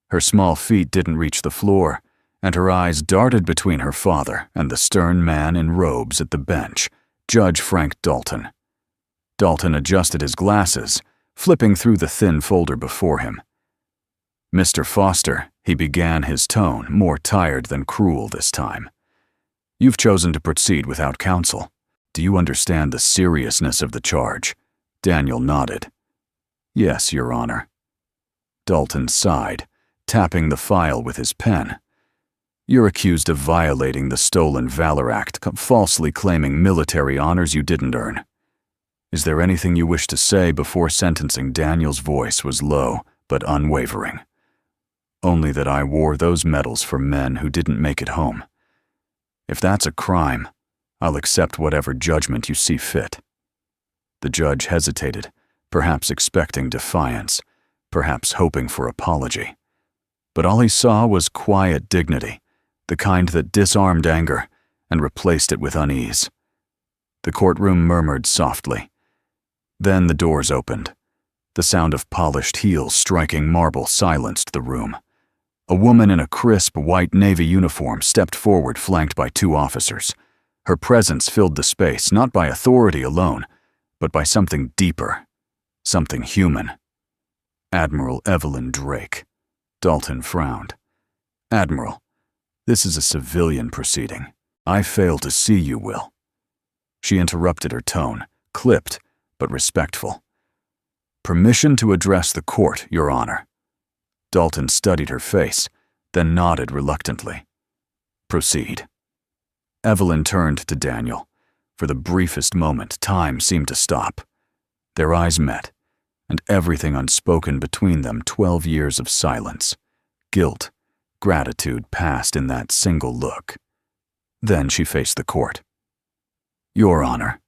Her small feet didn't reach the floor, and her eyes darted between her father and the stern man in robes at the bench, Judge Frank Dalton. Dalton adjusted his glasses, flipping through the thin folder before him. "Mr. Foster," he began, his tone more tired than cruel this time. "You've chosen to proceed without counsel. Do you understand the seriousness of the charge?" Daniel nodded. "Yes, Your Honor." Dalton sighed, tapping the file with his pen. "You're accused of violating the Stolen Valor Act, falsely claiming military honors you didn't earn. Is there anything you wish to say before sentencing?" Daniel's voice was low but unwavering. "Only that I wore those medals for men who didn't make it home. If that's a crime, I'll accept whatever judgment you see fit." The judge hesitated, perhaps expecting defiance, perhaps hoping for apology. But all he saw was quiet dignity, the kind that disarmed anger and replaced it with unease. The courtroom murmured softly. Then the doors opened. The sound of polished heels striking marble silenced the room. A woman in a crisp white Navy uniform stepped forward, flanked by two officers. Her presence filled the space, not by authority alone, but by something deeper, something human. Admiral Evelyn Drake. Dalton frowned. "Admiral, this is a civilian proceeding. I fail to see you, Will." She interrupted, her tone, clipped but respectful. "Permission to address the court, Your Honor." Dalton studied her face, then nodded reluctantly. "Proceed." Evelyn turned to Daniel. For the briefest moment, time seemed to stop. Their eyes met, and everything unspoken between them, 12 years of silence, guilt, gratitude passed in that single look. Then she faced the court. "Your Honor,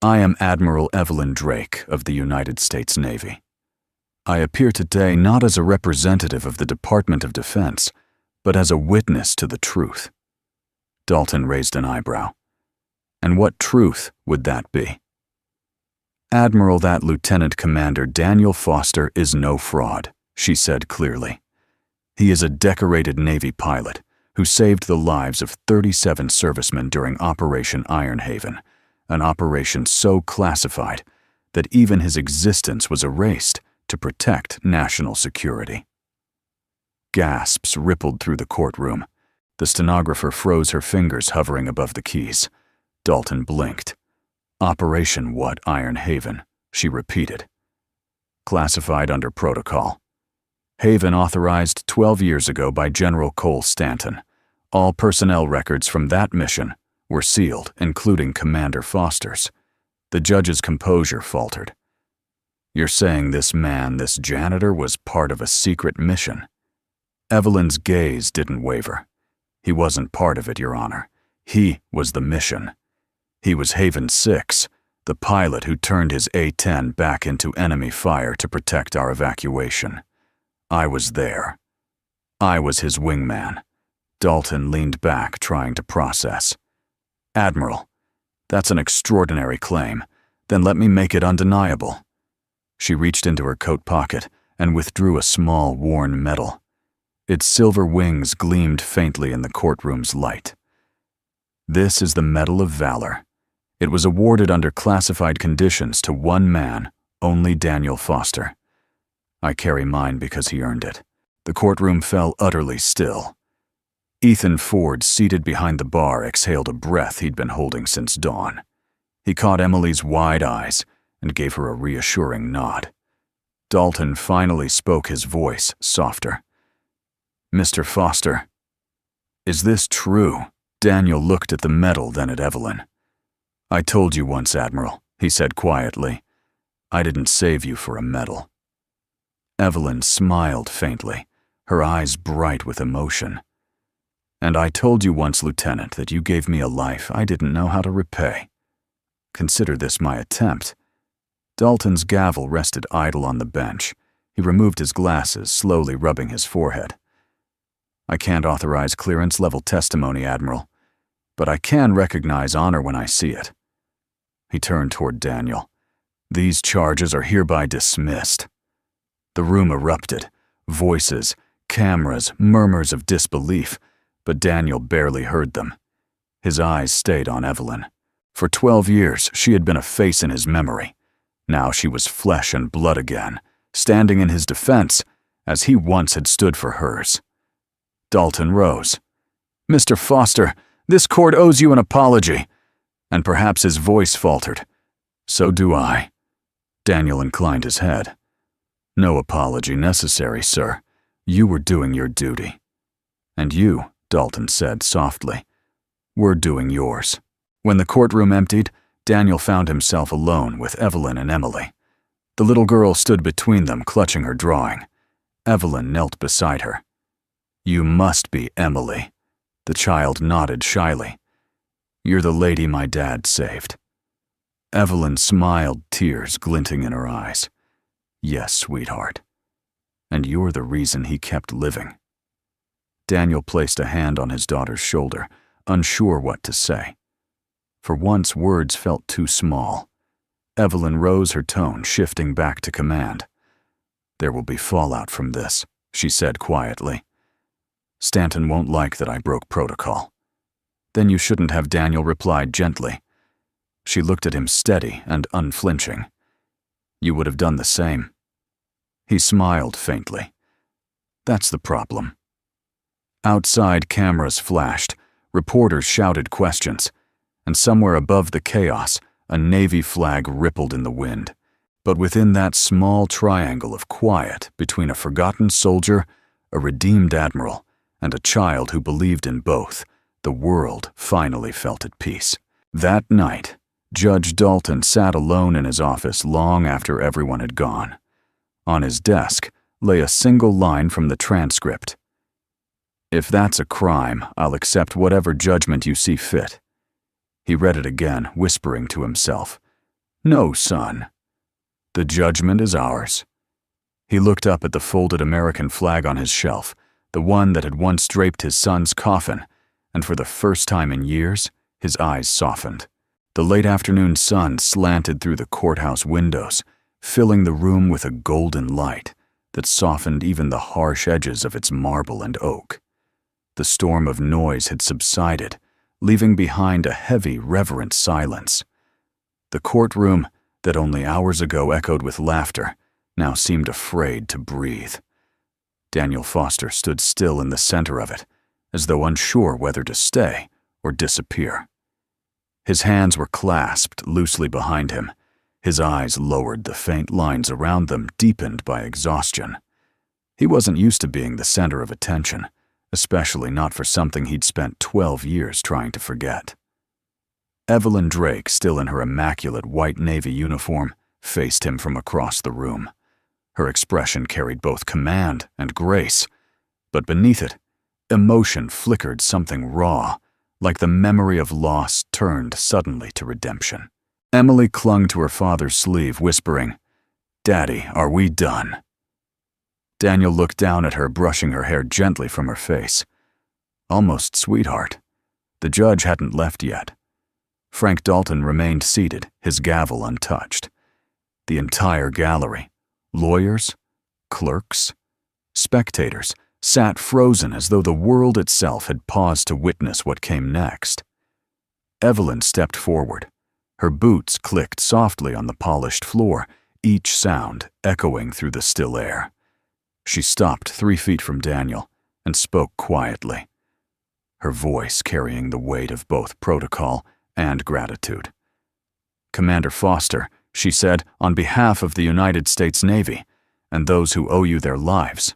I am Admiral Evelyn Drake of the United States Navy. I appear today not as a representative of the Department of Defense, but as a witness to the truth." Dalton raised an eyebrow. "And what truth would that be?" "Admiral, that Lieutenant Commander Daniel Foster is no fraud," she said clearly. "He is a decorated Navy pilot who saved the lives of 37 servicemen during Operation Ironhaven, an operation so classified that even his existence was erased to protect national security." Gasps rippled through the courtroom. The stenographer froze her fingers, hovering above the keys. Dalton blinked. "Operation what, Ironhaven?" she repeated. "Classified under protocol. Haven authorized 12 years ago by General Cole Stanton. All personnel records from that mission were sealed, including Commander Foster's." The judge's composure faltered. "You're saying this man, this janitor, was part of a secret mission?" Evelyn's gaze didn't waver. "He wasn't part of it, Your Honor. He was the mission. He was Haven 6, the pilot who turned his A-10 back into enemy fire to protect our evacuation. I was there. I was his wingman." Dalton leaned back, trying to process. "Admiral, that's an extraordinary claim. Then let me make it undeniable." She reached into her coat pocket and withdrew a small, worn medal. Its silver wings gleamed faintly in the courtroom's light. "This is the Medal of Valor. It was awarded under classified conditions to one man, only Daniel Foster. I carry mine because he earned it." The courtroom fell utterly still. Ethan Ford, seated behind the bar, exhaled a breath he'd been holding since dawn. He caught Emily's wide eyes and gave her a reassuring nod. Dalton finally spoke, his voice softer. "Mr. Foster, is this true?" Daniel looked at the medal, then at Evelyn. "I told you once, Admiral," he said quietly. "I didn't save you for a medal." Evelyn smiled faintly, her eyes bright with emotion. "And I told you once, Lieutenant, that you gave me a life I didn't know how to repay. Consider this my attempt." Dalton's gavel rested idle on the bench. He removed his glasses, slowly rubbing his forehead. "I can't authorize clearance-level testimony, Admiral, but I can recognize honor when I see it." He turned toward Daniel. "These charges are hereby dismissed." The room erupted. Voices, cameras, murmurs of disbelief, but Daniel barely heard them. His eyes stayed on Evelyn. For 12 years, she had been a face in his memory. Now she was flesh and blood again, standing in his defense, as he once had stood for hers. Dalton rose. "Mr. Foster, this court owes you an apology." And perhaps his voice faltered. "So do I." Daniel inclined his head. "No apology necessary, sir. You were doing your duty." "And you," Dalton said softly, "were doing yours." When the courtroom emptied, Daniel found himself alone with Evelyn and Emily. The little girl stood between them, clutching her drawing. Evelyn knelt beside her. "You must be Emily." The child nodded shyly. "You're the lady my dad saved." Evelyn smiled, tears glinting in her eyes. "Yes, sweetheart. And you're the reason he kept living." Daniel placed a hand on his daughter's shoulder, unsure what to say. For once, words felt too small. Evelyn rose, her tone shifting back to command. "There will be fallout from this," she said quietly. "Stanton won't like that I broke protocol." "Then you shouldn't have," Daniel replied gently. She looked at him steady and unflinching. "You would have done the same." He smiled faintly. "That's the problem." Outside, cameras flashed, reporters shouted questions, and somewhere above the chaos, a Navy flag rippled in the wind. But within that small triangle of quiet between a forgotten soldier, a redeemed admiral, and a child who believed in both, the world finally felt at peace. That night, Judge Dalton sat alone in his office long after everyone had gone. On his desk lay a single line from the transcript. "If that's a crime, I'll accept whatever judgment you see fit." He read it again, whispering to himself, "No, son. The judgment is ours." He looked up at the folded American flag on his shelf, the one that had once draped his son's coffin, and for the first time in years, his eyes softened. The late afternoon sun slanted through the courthouse windows, filling the room with a golden light that softened even the harsh edges of its marble and oak. The storm of noise had subsided, leaving behind a heavy, reverent silence. The courtroom, that only hours ago echoed with laughter, now seemed afraid to breathe. Daniel Foster stood still in the center of it, as though unsure whether to stay or disappear. His hands were clasped loosely behind him. His eyes lowered, the faint lines around them deepened by exhaustion. He wasn't used to being the center of attention, especially not for something he'd spent 12 years trying to forget. Evelyn Drake, still in her immaculate white Navy uniform, faced him from across the room. Her expression carried both command and grace, but beneath it, emotion flickered, something raw, like the memory of loss turned suddenly to redemption. Emily clung to her father's sleeve, whispering, "Daddy, are we done?" Daniel looked down at her, brushing her hair gently from her face. Almost sweetheart. The judge hadn't left yet. Frank Dalton remained seated, his gavel untouched. The entire gallery, lawyers, clerks, spectators, sat frozen as though the world itself had paused to witness what came next. Evelyn stepped forward. Her boots clicked softly on the polished floor, each sound echoing through the still air. She stopped 3 feet from Daniel and spoke quietly. her voice carrying the weight of both protocol and gratitude. "Commander Foster," she said, "on behalf of the United States Navy and those who owe you their lives,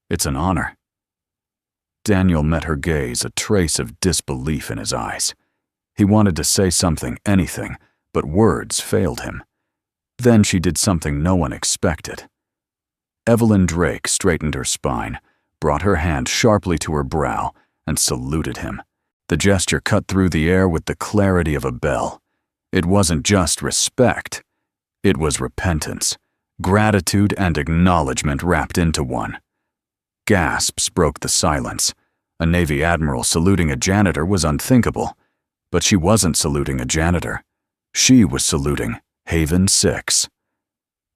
it's an honor." Daniel met her gaze, a trace of disbelief in his eyes. He wanted to say something, anything, but words failed him. Then she did something no one expected. Evelyn Drake straightened her spine, brought her hand sharply to her brow, and saluted him. The gesture cut through the air with the clarity of a bell. It wasn't just respect. It was repentance, gratitude, and acknowledgement wrapped into one. Gasps broke the silence. A Navy admiral saluting a janitor was unthinkable. But she wasn't saluting a janitor. She was saluting Haven 6.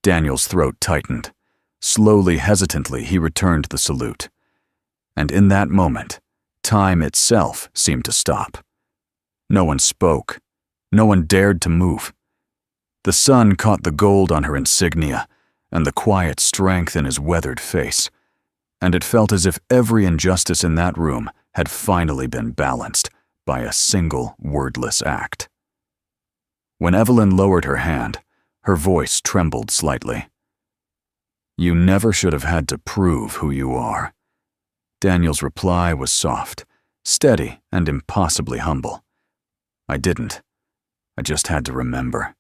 Daniel's throat tightened. Slowly, hesitantly, he returned the salute. And in that moment, time itself seemed to stop. No one spoke. No one dared to move. The sun caught the gold on her insignia and the quiet strength in his weathered face, and it felt as if every injustice in that room had finally been balanced by a single wordless act. When Evelyn lowered her hand, her voice trembled slightly. "You never should have had to prove who you are." Daniel's reply was soft, steady, and impossibly humble. "I didn't. I just had to remember."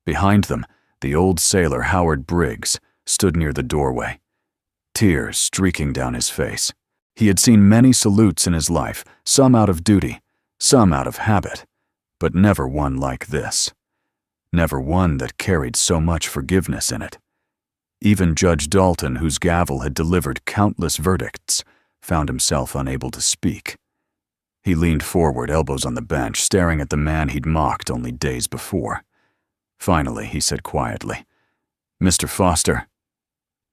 Behind them, the old sailor Howard Briggs stood near the doorway, tears streaking down his face. He had seen many salutes in his life, some out of duty, some out of habit, but never one like this. Never one that carried so much forgiveness in it. Even Judge Dalton, whose gavel had delivered countless verdicts, found himself unable to speak. He leaned forward, elbows on the bench, staring at the man he'd mocked only days before. Finally, he said quietly, "Mr. Foster,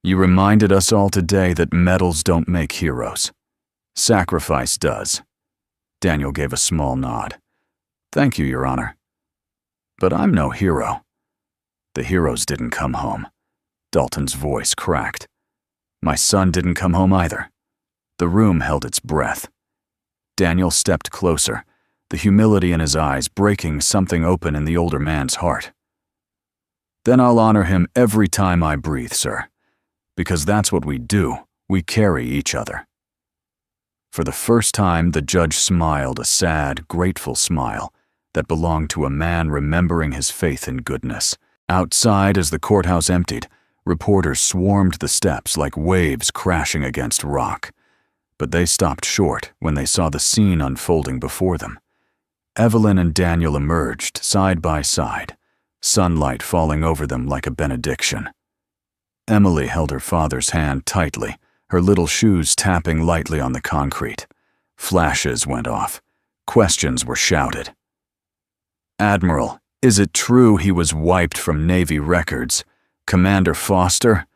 you reminded us all today that medals don't make heroes. Sacrifice does." Daniel gave a small nod. "Thank you, Your Honor. But I'm no hero." "The heroes didn't come home." Dalton's voice cracked. "My son didn't come home either." The room held its breath. Daniel stepped closer, the humility in his eyes breaking something open in the older man's heart. "Then I'll honor him every time I breathe, sir. Because that's what we do. We carry each other." For the first time, the judge smiled a sad, grateful smile that belonged to a man remembering his faith in goodness. Outside, as the courthouse emptied, reporters swarmed the steps like waves crashing against rock. But they stopped short when they saw the scene unfolding before them. Evelyn and Daniel emerged side by side, sunlight falling over them like a benediction. Emily held her father's hand tightly, her little shoes tapping lightly on the concrete. Flashes went off. Questions were shouted. "Admiral, is it true he was wiped from Navy records? Commander Foster?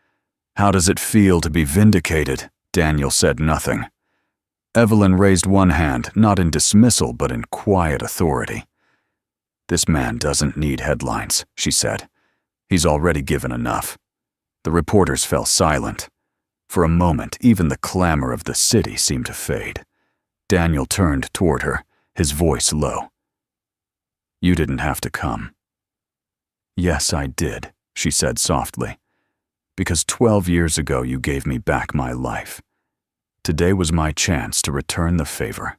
How does it feel to be vindicated?" Daniel said nothing. Evelyn raised one hand, not in dismissal but in quiet authority. "This man doesn't need headlines," she said. "He's already given enough." The reporters fell silent. For a moment, even the clamor of the city seemed to fade. Daniel turned toward her, his voice low. "You didn't have to come." "Yes, I did," she said softly. "Because 12 years ago you gave me back my life. Today was my chance to return the favor."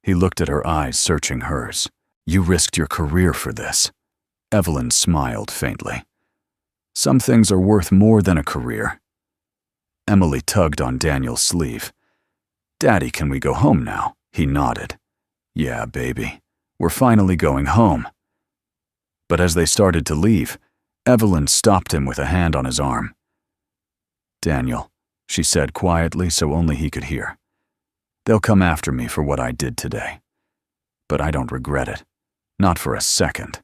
He looked at her eyes, searching hers. "You risked your career for this." Evelyn smiled faintly. "Some things are worth more than a career." Emily tugged on Daniel's sleeve. "Daddy, can we go home now?" He nodded. "Yeah, baby. We're finally going home." But as they started to leave, Evelyn stopped him with a hand on his arm. "Daniel," she said quietly so only he could hear, "they'll come after me for what I did today. But I don't regret it. Not for a second."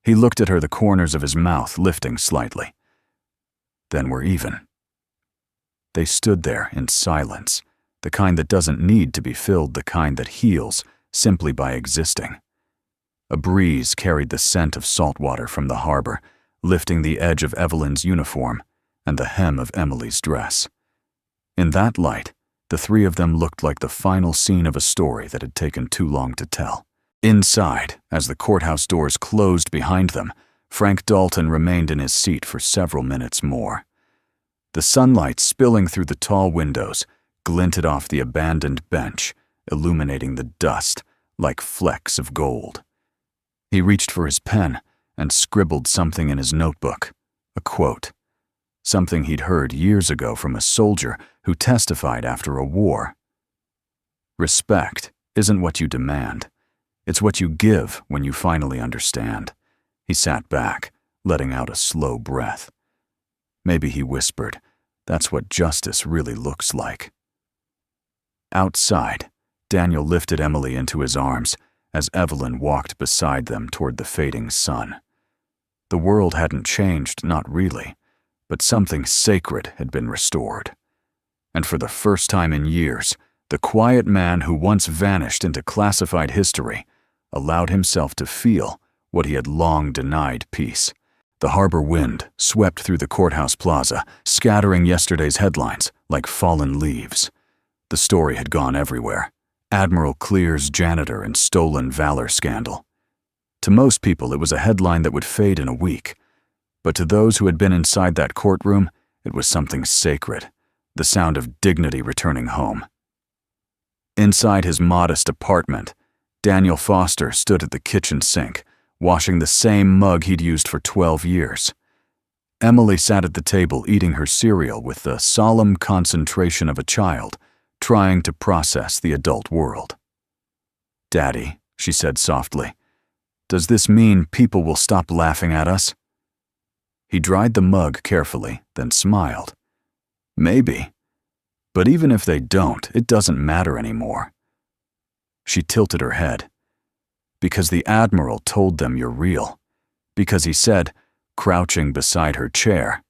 He looked at her, the corners of his mouth lifting slightly. "Then we're even." They stood there in silence, the kind that doesn't need to be filled, the kind that heals simply by existing. A breeze carried the scent of salt water from the harbor, lifting the edge of Evelyn's uniform and the hem of Emily's dress. In that light, The three of them looked like the final scene of a story that had taken too long to tell. Inside, as the courthouse doors closed behind them, Frank Dalton remained in his seat for several minutes more. The sunlight spilling through the tall windows glinted off the abandoned bench, illuminating the dust like flecks of gold. He reached for his pen and scribbled something in his notebook, a quote, something he'd heard years ago from a soldier who testified after a war. "Respect isn't what you demand. It's what you give when you finally understand." He sat back, letting out a slow breath. Maybe, he whispered, that's what justice really looks like. Outside, Daniel lifted Emily into his arms as Evelyn walked beside them toward the fading sun. The world hadn't changed, not really, but something sacred had been restored. And for the first time in years, the quiet man who once vanished into classified history allowed himself to feel what he had long denied peace. The harbor wind swept through the courthouse plaza, scattering yesterday's headlines like fallen leaves. The story had gone everywhere. Admiral clears janitor and stolen valor scandal. To most people, it was a headline that would fade in a week. But to those who had been inside that courtroom, it was something sacred, the sound of dignity returning home. Inside his modest apartment, Daniel Foster stood at the kitchen sink, washing the same mug he'd used for 12 years. Emily sat at the table eating her cereal with the solemn concentration of a child, trying to process the adult world. "Daddy," she said softly, "does this mean people will stop laughing at us?" He dried the mug carefully, then smiled. "Maybe. But even if they don't, it doesn't matter anymore." She tilted her head. "Because the Admiral told them you're real. Because he said, crouching beside her chair,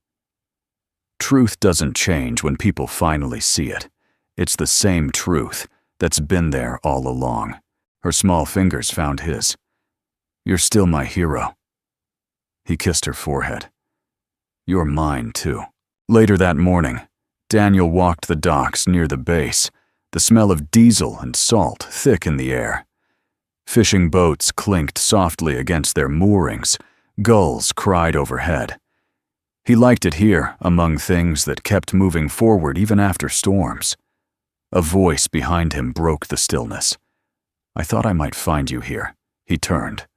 truth doesn't change when people finally see it. It's the same truth that's been there all along." Her small fingers found his. "You're still my hero." He kissed her forehead. "You're mine, too." Later that morning, Daniel walked the docks near the base, the smell of diesel and salt thick in the air. Fishing boats clinked softly against their moorings, gulls cried overhead. He liked it here, among things that kept moving forward even after storms. A voice behind him broke the stillness. "I thought I might find you here." He turned.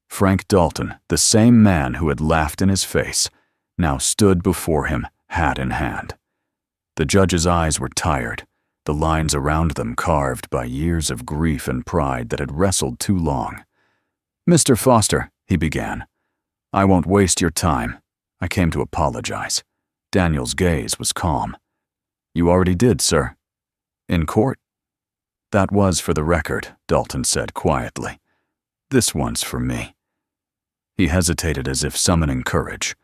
Frank Dalton, the same man who had laughed in his face, now stood before him, hat in hand. The judge's eyes were tired, the lines around them carved by years of grief and pride that had wrestled too long. "Mr. Foster," he began, "I won't waste your time. I came to apologize." Daniel's gaze was calm. "You already did, sir." "In court?" "That was for the record," Dalton said quietly. "This one's for me." He hesitated as if summoning courage.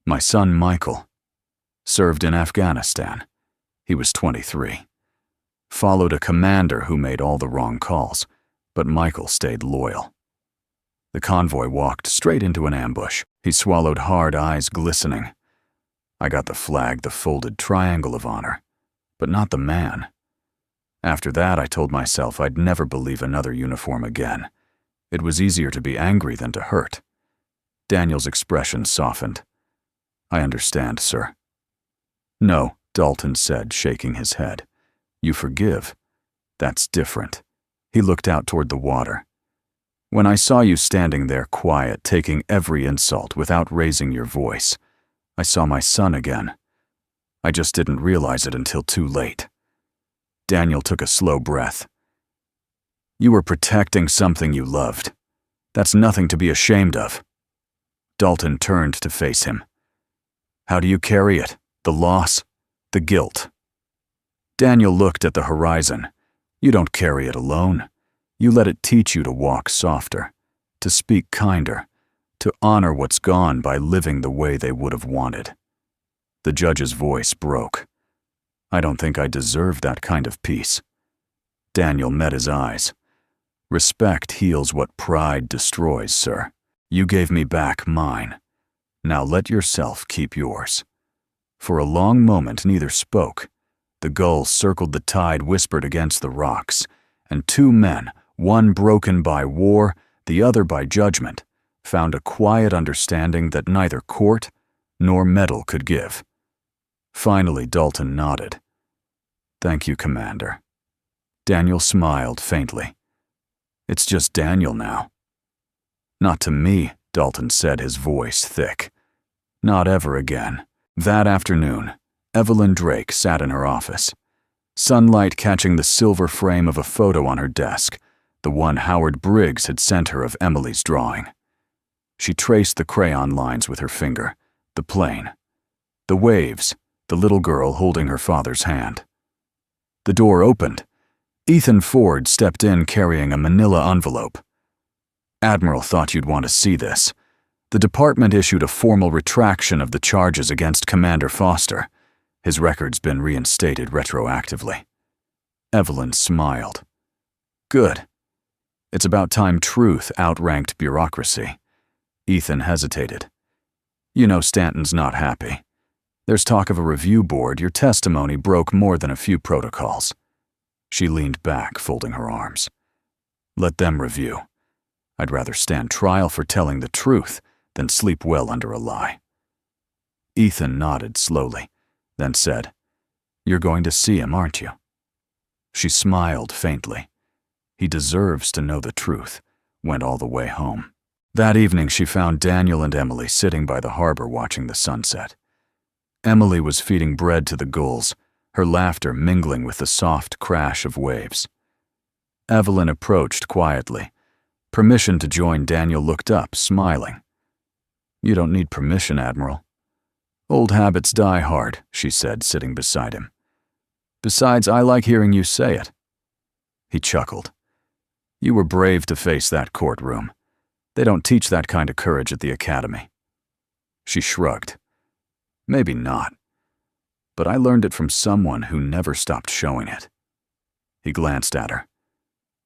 "My son, Michael, served in Afghanistan. He was 23. Followed a commander who made all the wrong calls, but Michael stayed loyal." The convoy walked straight into an ambush. He swallowed hard, eyes glistening. "I got the flag, the folded triangle of honor, but not the man." After that, I told myself I'd never believe another uniform again. It was easier to be angry than to hurt. Daniel's expression softened. "I understand, sir." "No," Dalton said, shaking his head. "You forgive. That's different." He looked out toward the water. "When I saw you standing there quiet, taking every insult without raising your voice, I saw my son again. I just didn't realize it until too late." Daniel took a slow breath. "You were protecting something you loved. That's nothing to be ashamed of." Dalton turned to face him. "How do you carry it? The loss? The guilt?" Daniel looked at the horizon. "You don't carry it alone. You let it teach you to walk softer, to speak kinder, to honor what's gone by living the way they would have wanted." The judge's voice broke. "I don't think I deserve that kind of peace." Daniel met his eyes. "Respect heals what pride destroys, sir. You gave me back mine. Now let yourself keep yours." For a long moment neither spoke. The gulls circled the tide whispered against the rocks, and two men, one broken by war, the other by judgment, found a quiet understanding that neither court nor medal could give. Finally, Dalton nodded. "Thank you, Commander." Daniel smiled faintly. "It's just Daniel now." "Not to me," Dalton said, his voice thick. "Not ever again." That afternoon, Evelyn Drake sat in her office, sunlight catching the silver frame of a photo on her desk, the one Howard Briggs had sent her of Emily's drawing. She traced the crayon lines with her finger, the plane, the waves, the little girl holding her father's hand. The door opened. Ethan Ford stepped in carrying a manila envelope. "Admiral thought you'd want to see this. The department issued a formal retraction of the charges against Commander Foster. His record's been reinstated retroactively." Evelyn smiled. "Good. It's about time truth outranked bureaucracy." Ethan hesitated. "You know Stanton's not happy. There's talk of a review board. Your testimony broke more than a few protocols." She leaned back, folding her arms. "Let them review. I'd rather stand trial for telling the truth than sleep well under a lie." Ethan nodded slowly, then said, "You're going to see him, aren't you?" She smiled faintly. He deserves to know the truth, went all the way home. That evening she found Daniel and Emily sitting by the harbor watching the sunset. Emily was feeding bread to the gulls, her laughter mingling with the soft crash of waves. Evelyn approached quietly. Permission to join, Daniel looked up, smiling. "You don't need permission, Admiral." "Old habits die hard," she said, sitting beside him. "Besides, I like hearing you say it." He chuckled. "You were brave to face that courtroom. They don't teach that kind of courage at the academy." She shrugged. "Maybe not. But I learned it from someone who never stopped showing it." He glanced at her.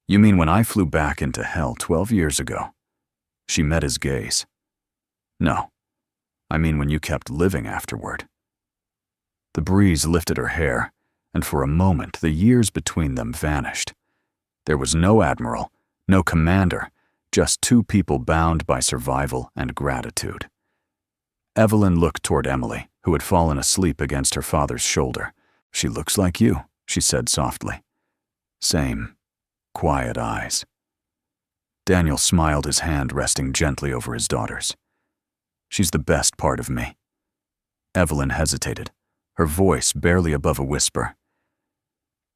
"You mean when I flew back into hell 12 years ago?" She met his gaze. "No. I mean when you kept living afterward." The breeze lifted her hair, and for a moment the years between them vanished. There was no admiral, no commander, just two people bound by survival and gratitude. Evelyn looked toward Emily, who had fallen asleep against her father's shoulder. "She looks like you," she said softly. "Same, quiet eyes." Daniel smiled, his hand resting gently over his daughter's. "She's the best part of me." Evelyn hesitated, her voice barely above a whisper.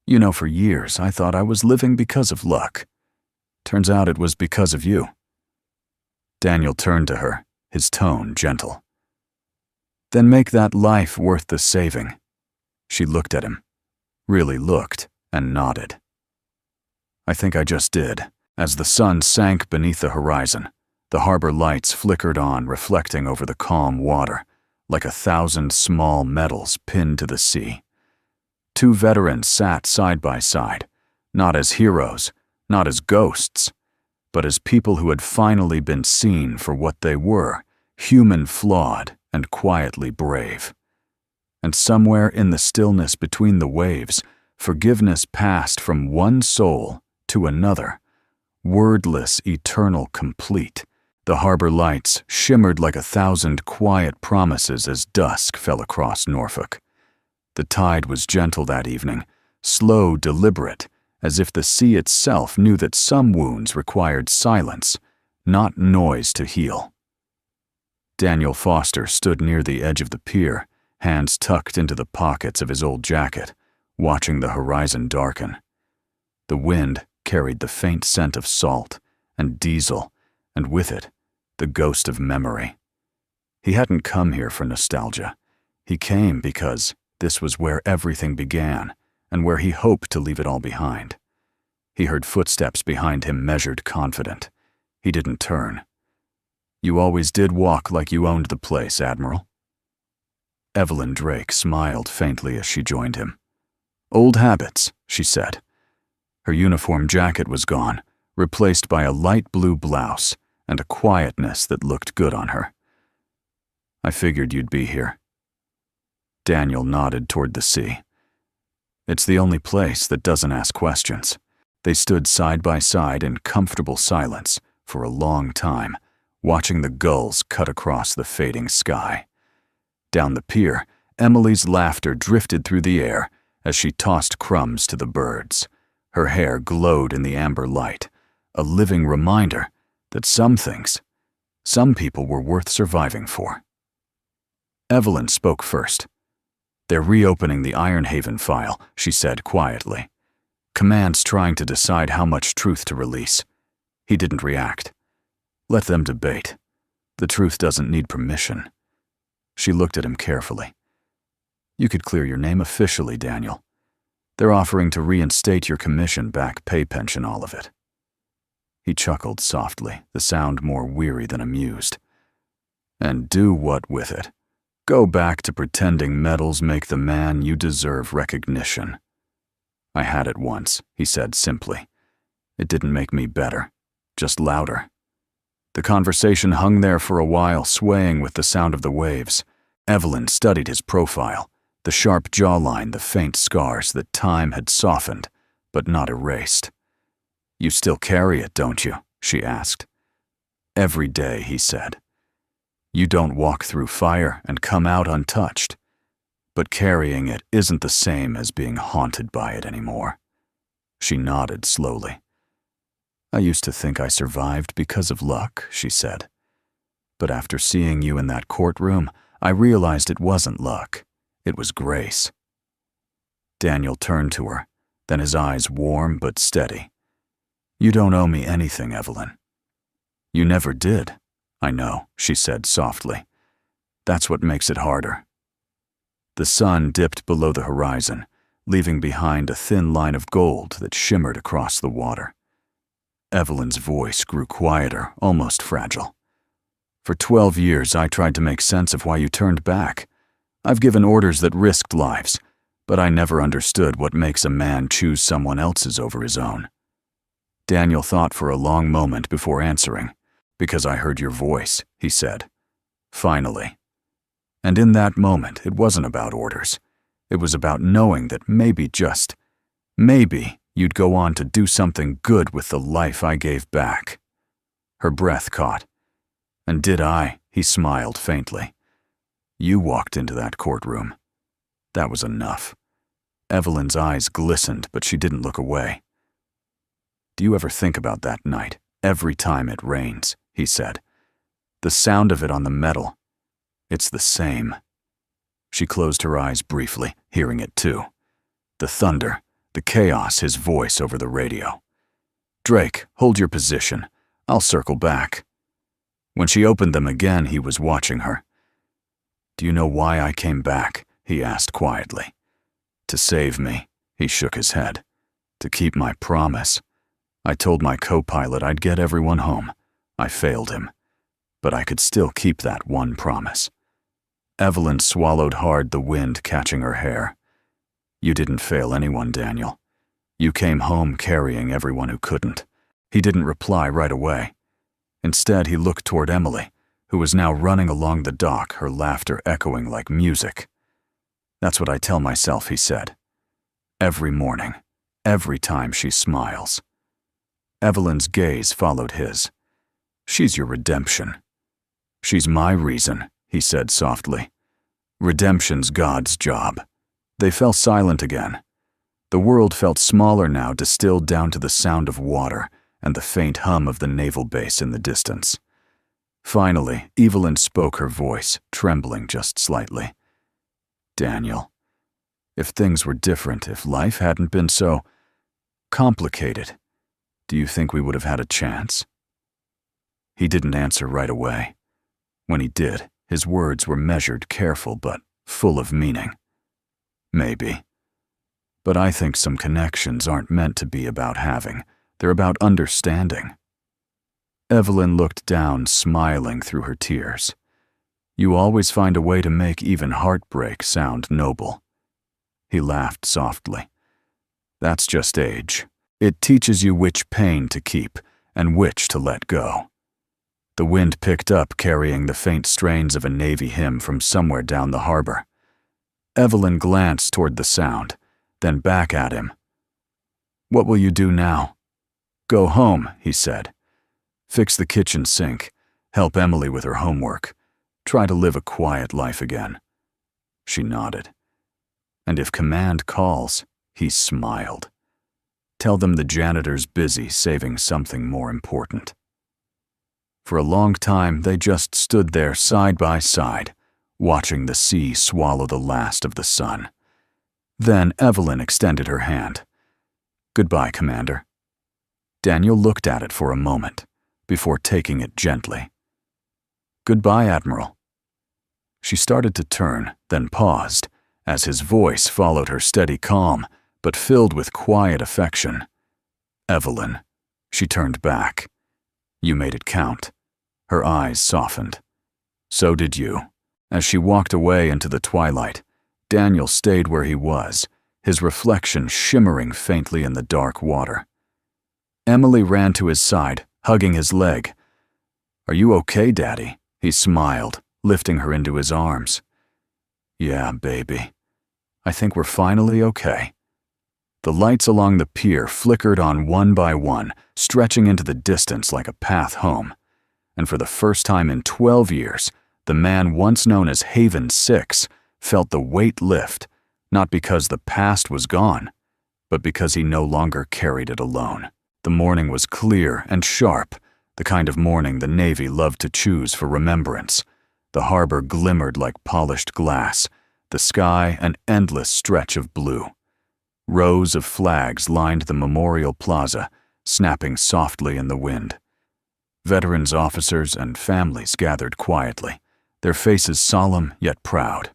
"You know, for years I thought I was living because of luck. Turns out it was because of you." Daniel turned to her, his tone gentle. "Then make that life worth the saving." She looked at him, really looked, and nodded. "I think I just did." As the sun sank beneath the horizon, the harbor lights flickered on, reflecting over the calm water, like 1,000 small medals pinned to the sea. Two veterans sat side by side, not as heroes, not as ghosts, but as people who had finally been seen for what they were, human, flawed, and quietly brave. And somewhere in the stillness between the waves, forgiveness passed from one soul to another, wordless, eternal, complete. The harbor lights shimmered like 1,000 quiet promises as dusk fell across Norfolk. The tide was gentle that evening, slow, deliberate, as if the sea itself knew that some wounds required silence, not noise to heal. Daniel Foster stood near the edge of the pier, hands tucked into the pockets of his old jacket, watching the horizon darken. The wind carried the faint scent of salt and diesel, and with it, the ghost of memory. He hadn't come here for nostalgia. He came because this was where everything began, and where he hoped to leave it all behind. He heard footsteps behind him, measured, confident. He didn't turn. "You always did walk like you owned the place, Admiral." Evelyn Drake smiled faintly as she joined him. "Old habits," she said. Her uniform jacket was gone, replaced by a light blue blouse and a quietness that looked good on her. "I figured you'd be here." Daniel nodded toward the sea. It's the only place that doesn't ask questions. They stood side by side in comfortable silence for a long time, watching the gulls cut across the fading sky. Down the pier, Emily's laughter drifted through the air as she tossed crumbs to the birds. Her hair glowed in the amber light, a living reminder that some things, some people were worth surviving for. Evelyn spoke first. "They're reopening the Ironhaven file," she said quietly. "Command's trying to decide how much truth to release." He didn't react. "Let them debate. The truth doesn't need permission." She looked at him carefully. "You could clear your name officially, Daniel. They're offering to reinstate your commission, back pay, pension, all of it." He chuckled softly, the sound more weary than amused. "And do what with it? Go back to pretending medals make the man you deserve recognition." "I had it once," he said simply. "It didn't make me better, just louder." The conversation hung there for a while, swaying with the sound of the waves. Evelyn studied his profile, the sharp jawline, the faint scars that time had softened, but not erased. "You still carry it, don't you?" she asked. "Every day," he said. "You don't walk through fire and come out untouched. But carrying it isn't the same as being haunted by it anymore." She nodded slowly. "I used to think I survived because of luck," she said. "But after seeing you in that courtroom, I realized it wasn't luck. It was grace." Daniel turned to her, then his eyes warm but steady. "You don't owe me anything, Evelyn." "You never did." "I know," she said softly. "That's what makes it harder." The sun dipped below the horizon, leaving behind a thin line of gold that shimmered across the water. Evelyn's voice grew quieter, almost fragile. "For 12 years, I tried to make sense of why you turned back. I've given orders that risked lives, but I never understood what makes a man choose someone else's over his own." Daniel thought for a long moment before answering. "Because I heard your voice," he said. "Finally." And in that moment, it wasn't about orders. It was about knowing that maybe, just maybe, you'd go on to do something good with the life I gave back. Her breath caught. "And did I?" He smiled faintly. "You walked into that courtroom. That was enough." Evelyn's eyes glistened, but she didn't look away. "Do you ever think about that night, every time it rains?" he said. "The sound of it on the metal. It's the same." She closed her eyes briefly, hearing it too. The thunder, the chaos, his voice over the radio. "Drake, hold your position. I'll circle back." When she opened them again, he was watching her. "Do you know why I came back?" he asked quietly. "To save me." He shook his head. "To keep my promise. I told my co-pilot I'd get everyone home. I failed him. But I could still keep that one promise." Evelyn swallowed hard, the wind catching her hair. "You didn't fail anyone, Daniel. You came home carrying everyone who couldn't." He didn't reply right away. Instead, he looked toward Emily, who was now running along the dock, her laughter echoing like music. "That's what I tell myself," he said. "Every morning, every time she smiles." Evelyn's gaze followed his. "She's your redemption." "She's my reason," he said softly. "Redemption's God's job." They fell silent again. The world felt smaller now, distilled down to the sound of water and the faint hum of the naval base in the distance. Finally, Evelyn spoke, her voice trembling just slightly. "Daniel, if things were different, if life hadn't been so complicated, do you think we would have had a chance?" He didn't answer right away. When he did, his words were measured, careful, but full of meaning. "Maybe. But I think some connections aren't meant to be about having. They're about understanding." Evelyn looked down, smiling through her tears. "You always find a way to make even heartbreak sound noble." He laughed softly. "That's just age. It teaches you which pain to keep and which to let go." The wind picked up, carrying the faint strains of a Navy hymn from somewhere down the harbor. Evelyn glanced toward the sound, then back at him. "What will you do now?" "Go home," he said. "Fix the kitchen sink, help Emily with her homework, try to live a quiet life again." She nodded. "And if command calls," he smiled, "tell them the janitor's busy saving something more important." For a long time, they just stood there side by side, watching the sea swallow the last of the sun. Then Evelyn extended her hand. "Goodbye, Commander." Daniel looked at it for a moment, before taking it gently. "Goodbye, Admiral." She started to turn, then paused, as his voice followed her steady calm, but filled with quiet affection. "Evelyn." She turned back. "You made it count." Her eyes softened. "So did you." As she walked away into the twilight, Daniel stayed where he was, his reflection shimmering faintly in the dark water. Emily ran to his side, hugging his leg. "Are you okay, Daddy?" He smiled, lifting her into his arms. "Yeah, baby. I think we're finally okay." The lights along the pier flickered on one by one, stretching into the distance like a path home. And for the first time in 12 years, the man once known as Haven 6 felt the weight lift, not because the past was gone, but because he no longer carried it alone. The morning was clear and sharp, the kind of morning the Navy loved to choose for remembrance. The harbor glimmered like polished glass, the sky an endless stretch of blue. Rows of flags lined the Memorial Plaza, snapping softly in the wind. Veterans, officers, and families gathered quietly, their faces solemn yet proud.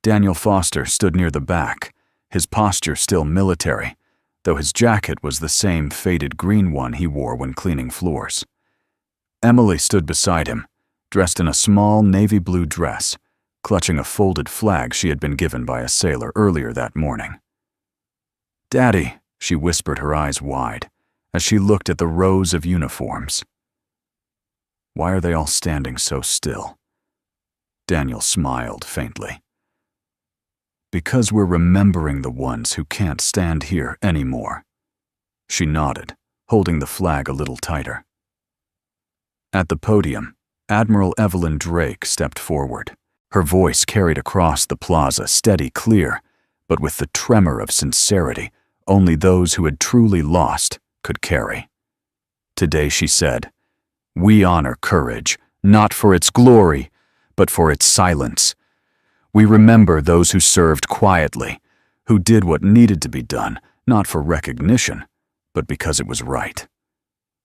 Daniel Foster stood near the back, his posture still military, though his jacket was the same faded green one he wore when cleaning floors. Emily stood beside him, dressed in a small navy blue dress, clutching a folded flag she had been given by a sailor earlier that morning. "Daddy," she whispered, her eyes wide, as she looked at the rows of uniforms. "Why are they all standing so still?" Daniel smiled faintly. "Because we're remembering the ones who can't stand here anymore." She nodded, holding the flag a little tighter. At the podium, Admiral Evelyn Drake stepped forward. Her voice carried across the plaza, steady, clear, but with the tremor of sincerity only those who had truly lost could carry. Today she said, "We honor courage, not for its glory, but for its silence. We remember those who served quietly, who did what needed to be done, not for recognition, but because it was right."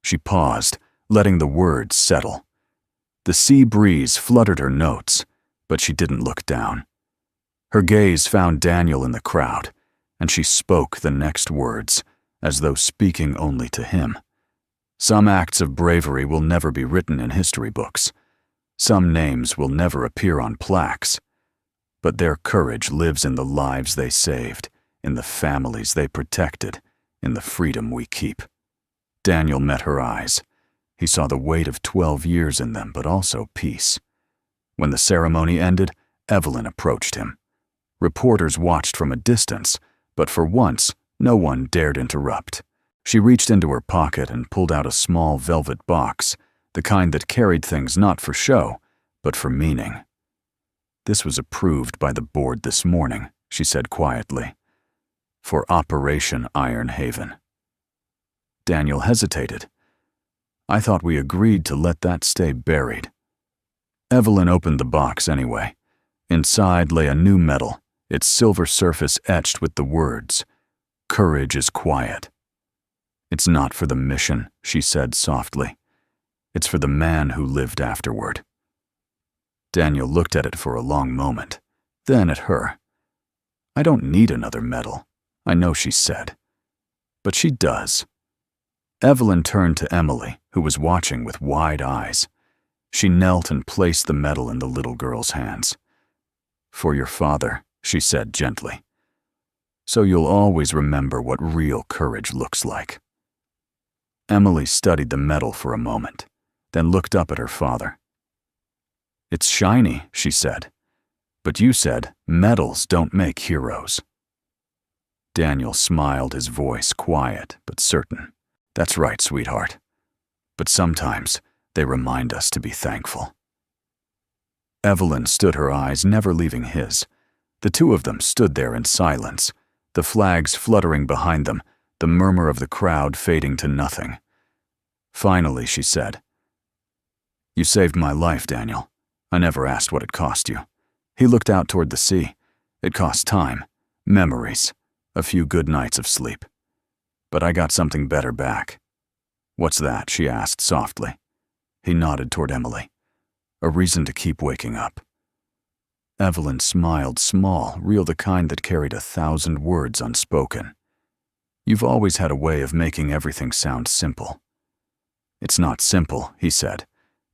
She paused, letting the words settle. The sea breeze fluttered her notes, but she didn't look down. Her gaze found Daniel in the crowd, and she spoke the next words, as though speaking only to him. Some acts of bravery will never be written in history books. Some names will never appear on plaques. But their courage lives in the lives they saved, in the families they protected, in the freedom we keep. Daniel met her eyes. He saw the weight of 12 years in them, but also peace. When the ceremony ended, Evelyn approached him. Reporters watched from a distance, but for once, no one dared interrupt. She reached into her pocket and pulled out a small velvet box, the kind that carried things not for show, but for meaning. "This was approved by the board this morning," she said quietly, "for Operation Iron Haven." Daniel hesitated. "I thought we agreed to let that stay buried." Evelyn opened the box anyway. Inside lay a new medal, its silver surface etched with the words, "Courage is quiet." "It's not for the mission," she said softly. "It's for the man who lived afterward." Daniel looked at it for a long moment, then at her. "I don't need another medal, I know," she said. "But she does." Evelyn turned to Emily, who was watching with wide eyes. She knelt and placed the medal in the little girl's hands. "For your father," she said gently. "So you'll always remember what real courage looks like." Emily studied the medal for a moment, then looked up at her father. "It's shiny," she said. "But you said medals don't make heroes." Daniel smiled, his voice quiet but certain. That's right, sweetheart. But sometimes they remind us to be thankful. Evelyn stood, her eyes never leaving his. The two of them stood there in silence, the flags fluttering behind them, the murmur of the crowd fading to nothing. Finally, she said, "You saved my life, Daniel. I never asked what it cost you." He looked out toward the sea. "It cost time, memories, a few good nights of sleep. But I got something better back." "What's that?" she asked softly. He nodded toward Emily. "A reason to keep waking up." Evelyn smiled, small, real, the kind that carried 1,000 words unspoken. "You've always had a way of making everything sound simple." "It's not simple," he said.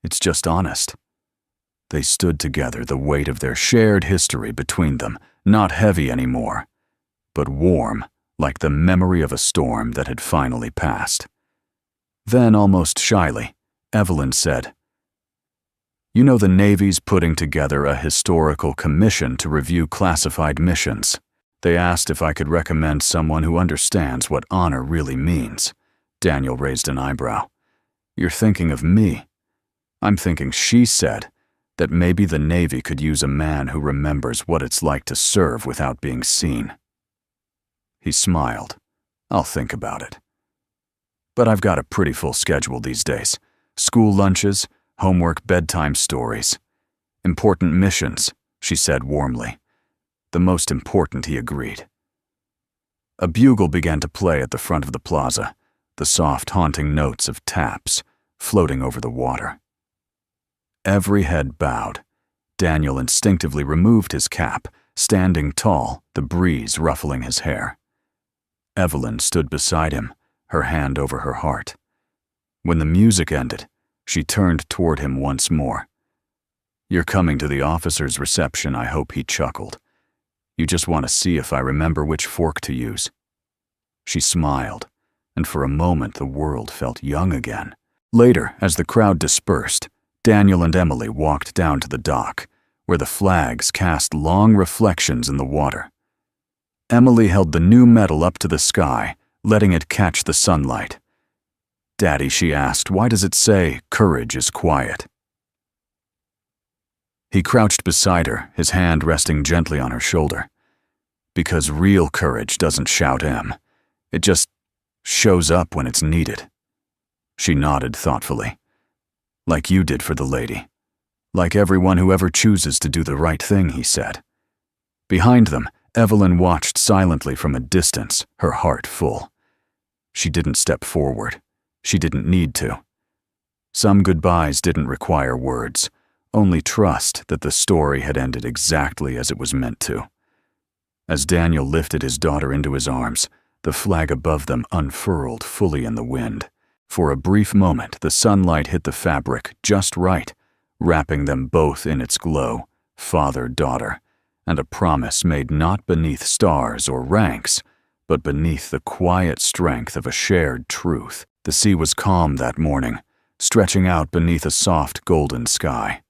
"It's just honest." They stood together, the weight of their shared history between them, not heavy anymore, but warm, like the memory of a storm that had finally passed. Then, almost shyly, Evelyn said, "You know, the Navy's putting together a historical commission to review classified missions. They asked if I could recommend someone who understands what honor really means." Daniel raised an eyebrow. "You're thinking of me." "I'm thinking," she said, "that maybe the Navy could use a man who remembers what it's like to serve without being seen." He smiled. "I'll think about it. But I've got a pretty full schedule these days. School lunches, homework, bedtime stories. Important missions," she said warmly. "The most important," he agreed. A bugle began to play at the front of the plaza, the soft, haunting notes of taps floating over the water. Every head bowed. Daniel instinctively removed his cap, standing tall, the breeze ruffling his hair. Evelyn stood beside him, her hand over her heart. When the music ended, she turned toward him once more. "You're coming to the officers' reception, I hope," he chuckled. "You just want to see if I remember which fork to use." She smiled, and for a moment the world felt young again. Later, as the crowd dispersed, Daniel and Emily walked down to the dock, where the flags cast long reflections in the water. Emily held the new medal up to the sky, letting it catch the sunlight. "Daddy," she asked, "why does it say, 'Courage is quiet'?" He crouched beside her, his hand resting gently on her shoulder. "Because real courage doesn't shout, Em. It just shows up when it's needed." She nodded thoughtfully. "Like you did for the lady. Like everyone who ever chooses to do the right thing," he said. Behind them, Evelyn watched silently from a distance, her heart full. She didn't step forward. She didn't need to. Some goodbyes didn't require words, only trust that the story had ended exactly as it was meant to. As Daniel lifted his daughter into his arms, the flag above them unfurled fully in the wind. For a brief moment, the sunlight hit the fabric just right, wrapping them both in its glow, father-daughter, and a promise made not beneath stars or ranks, but beneath the quiet strength of a shared truth. The sea was calm that morning, stretching out beneath a soft golden sky.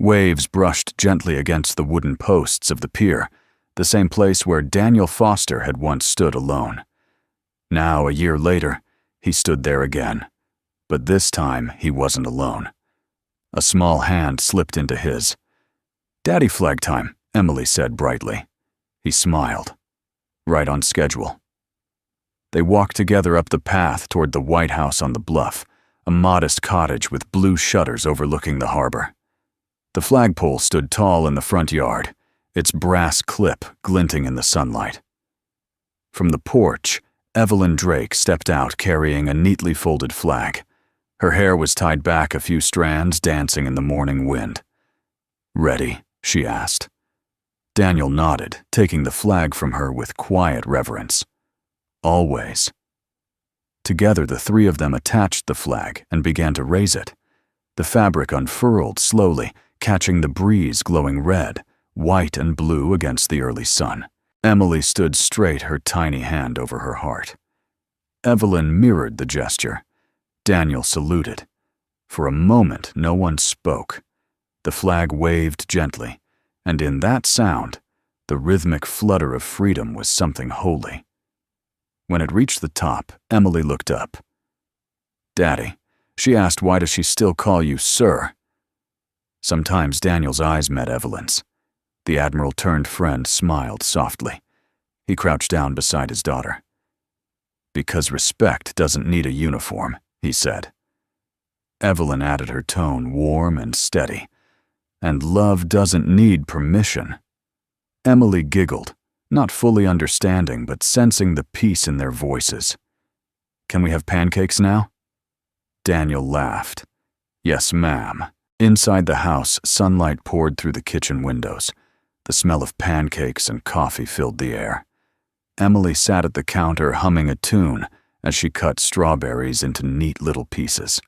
Waves brushed gently against the wooden posts of the pier, the same place where Daniel Foster had once stood alone. Now, a year later, he stood there again, but this time he wasn't alone. A small hand slipped into his. "Daddy, flag time," Emily said brightly. He smiled. "Right on schedule." They walked together up the path toward the White House on the bluff, a modest cottage with blue shutters overlooking the harbor. The flagpole stood tall in the front yard, its brass clip glinting in the sunlight. From the porch, Evelyn Drake stepped out carrying a neatly folded flag. Her hair was tied back, a few strands dancing in the morning wind. "Ready?" she asked. Daniel nodded, taking the flag from her with quiet reverence. "Always." Together, the three of them attached the flag and began to raise it. The fabric unfurled slowly, catching the breeze glowing red, white and blue against the early sun. Emily stood straight, her tiny hand over her heart. Evelyn mirrored the gesture. Daniel saluted. For a moment, no one spoke. The flag waved gently, and in that sound, The rhythmic flutter of freedom was something holy. When it reached the top, Emily looked up. "Daddy," she asked, "why does she still call you Sir?" Sometimes Daniel's eyes met Evelyn's. The Admiral-turned friend smiled softly. He crouched down beside his daughter. "Because respect doesn't need a uniform," he said. Evelyn added her tone, warm and steady. "And love doesn't need permission." Emily giggled, not fully understanding but sensing the peace in their voices. "Can we have pancakes now?" Daniel laughed. "Yes, ma'am." Inside the house, sunlight poured through the kitchen windows. The smell of pancakes and coffee filled the air. Emily sat at the counter humming a tune as she cut strawberries into neat little pieces.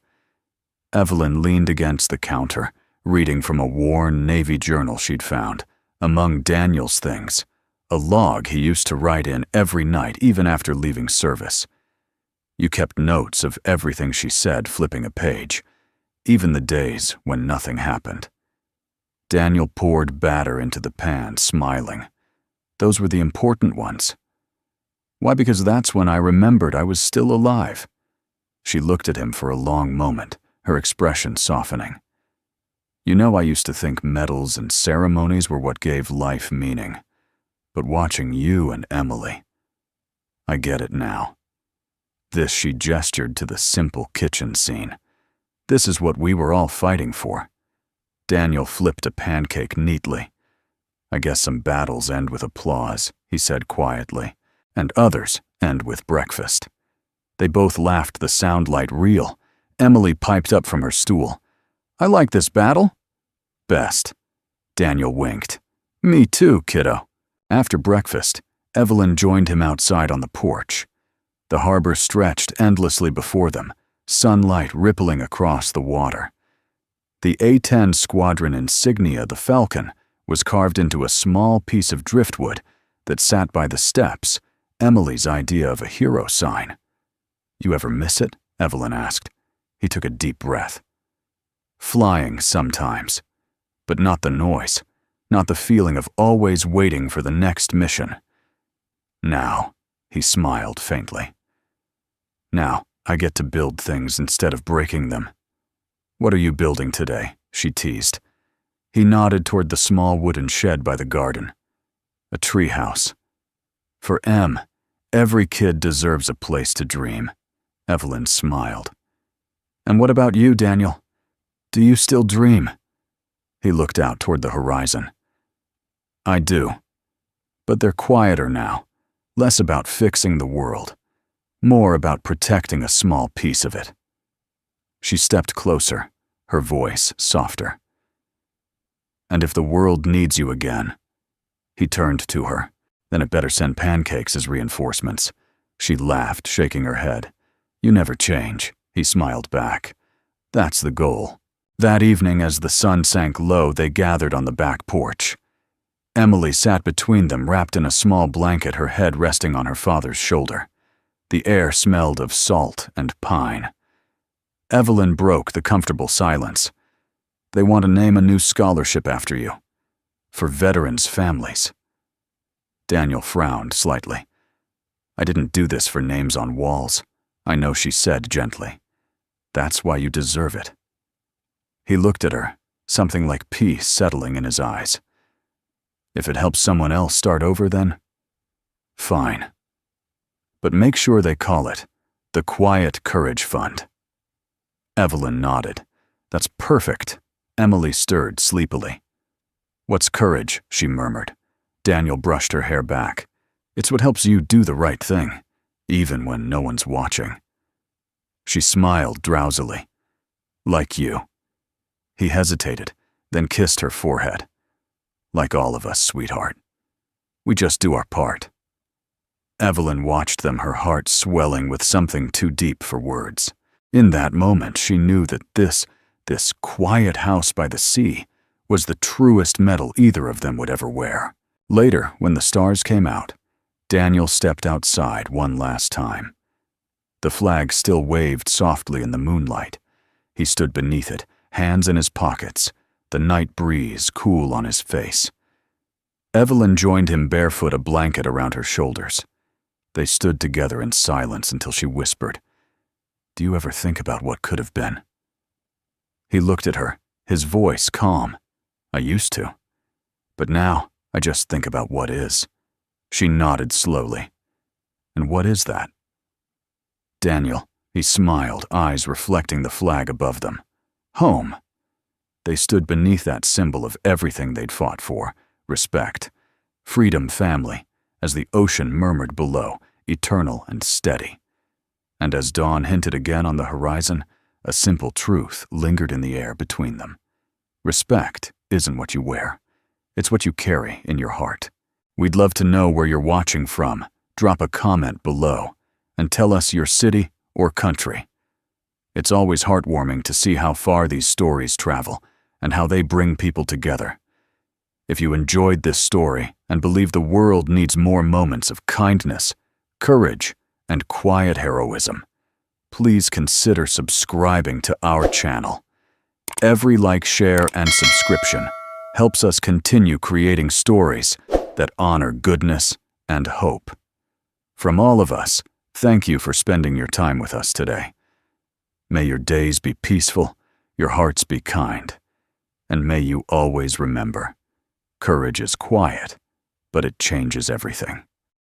Evelyn leaned against the counter, reading from a worn Navy journal she'd found. Among Daniel's things, a log he used to write in every night, even after leaving service. You kept notes of everything she said, flipping a page, even the days when nothing happened. Daniel poured batter into the pan, smiling. Those were the important ones. Why? Because that's when I remembered I was still alive. She looked at him for a long moment, her expression softening. "You know, I used to think medals and ceremonies were what gave life meaning. But watching you and Emily, I get it now." This, she gestured to the simple kitchen scene. "This is what we were all fighting for." Daniel flipped a pancake neatly. "I guess some battles end with applause," he said quietly, "and others end with breakfast." They both laughed, the soundlight real. Emily piped up from her stool. "I like this battle." "Best." Daniel winked. "Me too, kiddo." After breakfast, Evelyn joined him outside on the porch. The harbor stretched endlessly before them, sunlight rippling across the water. The A-10 squadron insignia, the Falcon, was carved into a small piece of driftwood that sat by the steps, Emily's idea of a hero sign. "You ever miss it?" Evelyn asked. He took a deep breath. "Flying sometimes, but not the noise, not the feeling of always waiting for the next mission. Now," he smiled faintly. "Now, I get to build things instead of breaking them." "What are you building today?" she teased. He nodded toward the small wooden shed by the garden. "A treehouse. For Em, every kid deserves a place to dream." Evelyn smiled. "And what about you, Daniel? Do you still dream?" He looked out toward the horizon. "I do. But they're quieter now, less about fixing the world, more about protecting a small piece of it." She stepped closer, her voice softer. "And if the world needs you again." He turned to her. "Then it better send pancakes as reinforcements." She laughed, shaking her head. "You never change," he smiled back. "That's the goal." That evening, as the sun sank low, they gathered on the back porch. Emily sat between them, wrapped in a small blanket, her head resting on her father's shoulder. The air smelled of salt and pine. Evelyn broke the comfortable silence. "They want to name a new scholarship after you. For veterans' families." Daniel frowned slightly. "I didn't do this for names on walls. I know," she said gently. "That's why you deserve it." He looked at her, something like peace settling in his eyes. "If it helps someone else start over, then fine. But make sure they call it the Quiet Courage Fund." Evelyn nodded. "That's perfect." Emily stirred sleepily. "What's courage?" she murmured. Daniel brushed her hair back. "It's what helps you do the right thing, even when no one's watching." She smiled drowsily. "Like you." He hesitated, then kissed her forehead. "Like all of us, sweetheart. We just do our part." Evelyn watched them, her heart swelling with something too deep for words. In that moment, she knew that this quiet house by the sea was the truest medal either of them would ever wear. Later, when the stars came out, Daniel stepped outside one last time. The flag still waved softly in the moonlight. He stood beneath it, hands in his pockets, the night breeze cool on his face. Evelyn joined him barefoot, a blanket around her shoulders. They stood together in silence until she whispered, "Do you ever think about what could have been?" He looked at her, his voice calm. "I used to. But now, I just think about what is." She nodded slowly. "And what is that?" "Daniel," he smiled, eyes reflecting the flag above them. "Home." They stood beneath that symbol of everything they'd fought for: respect, freedom, family, as the ocean murmured below, eternal and steady. And as dawn hinted again on the horizon, a simple truth lingered in the air between them. Respect isn't what you wear. It's what you carry in your heart. We'd love to know where you're watching from. Drop a comment below and tell us your city or country. It's always heartwarming to see how far these stories travel and how they bring people together. If you enjoyed this story and believe the world needs more moments of kindness, courage, and quiet heroism, please consider subscribing to our channel. Every like, share, and subscription helps us continue creating stories that honor goodness and hope. From all of us, thank you for spending your time with us today. May your days be peaceful, your hearts be kind, and may you always remember, courage is quiet, but it changes everything.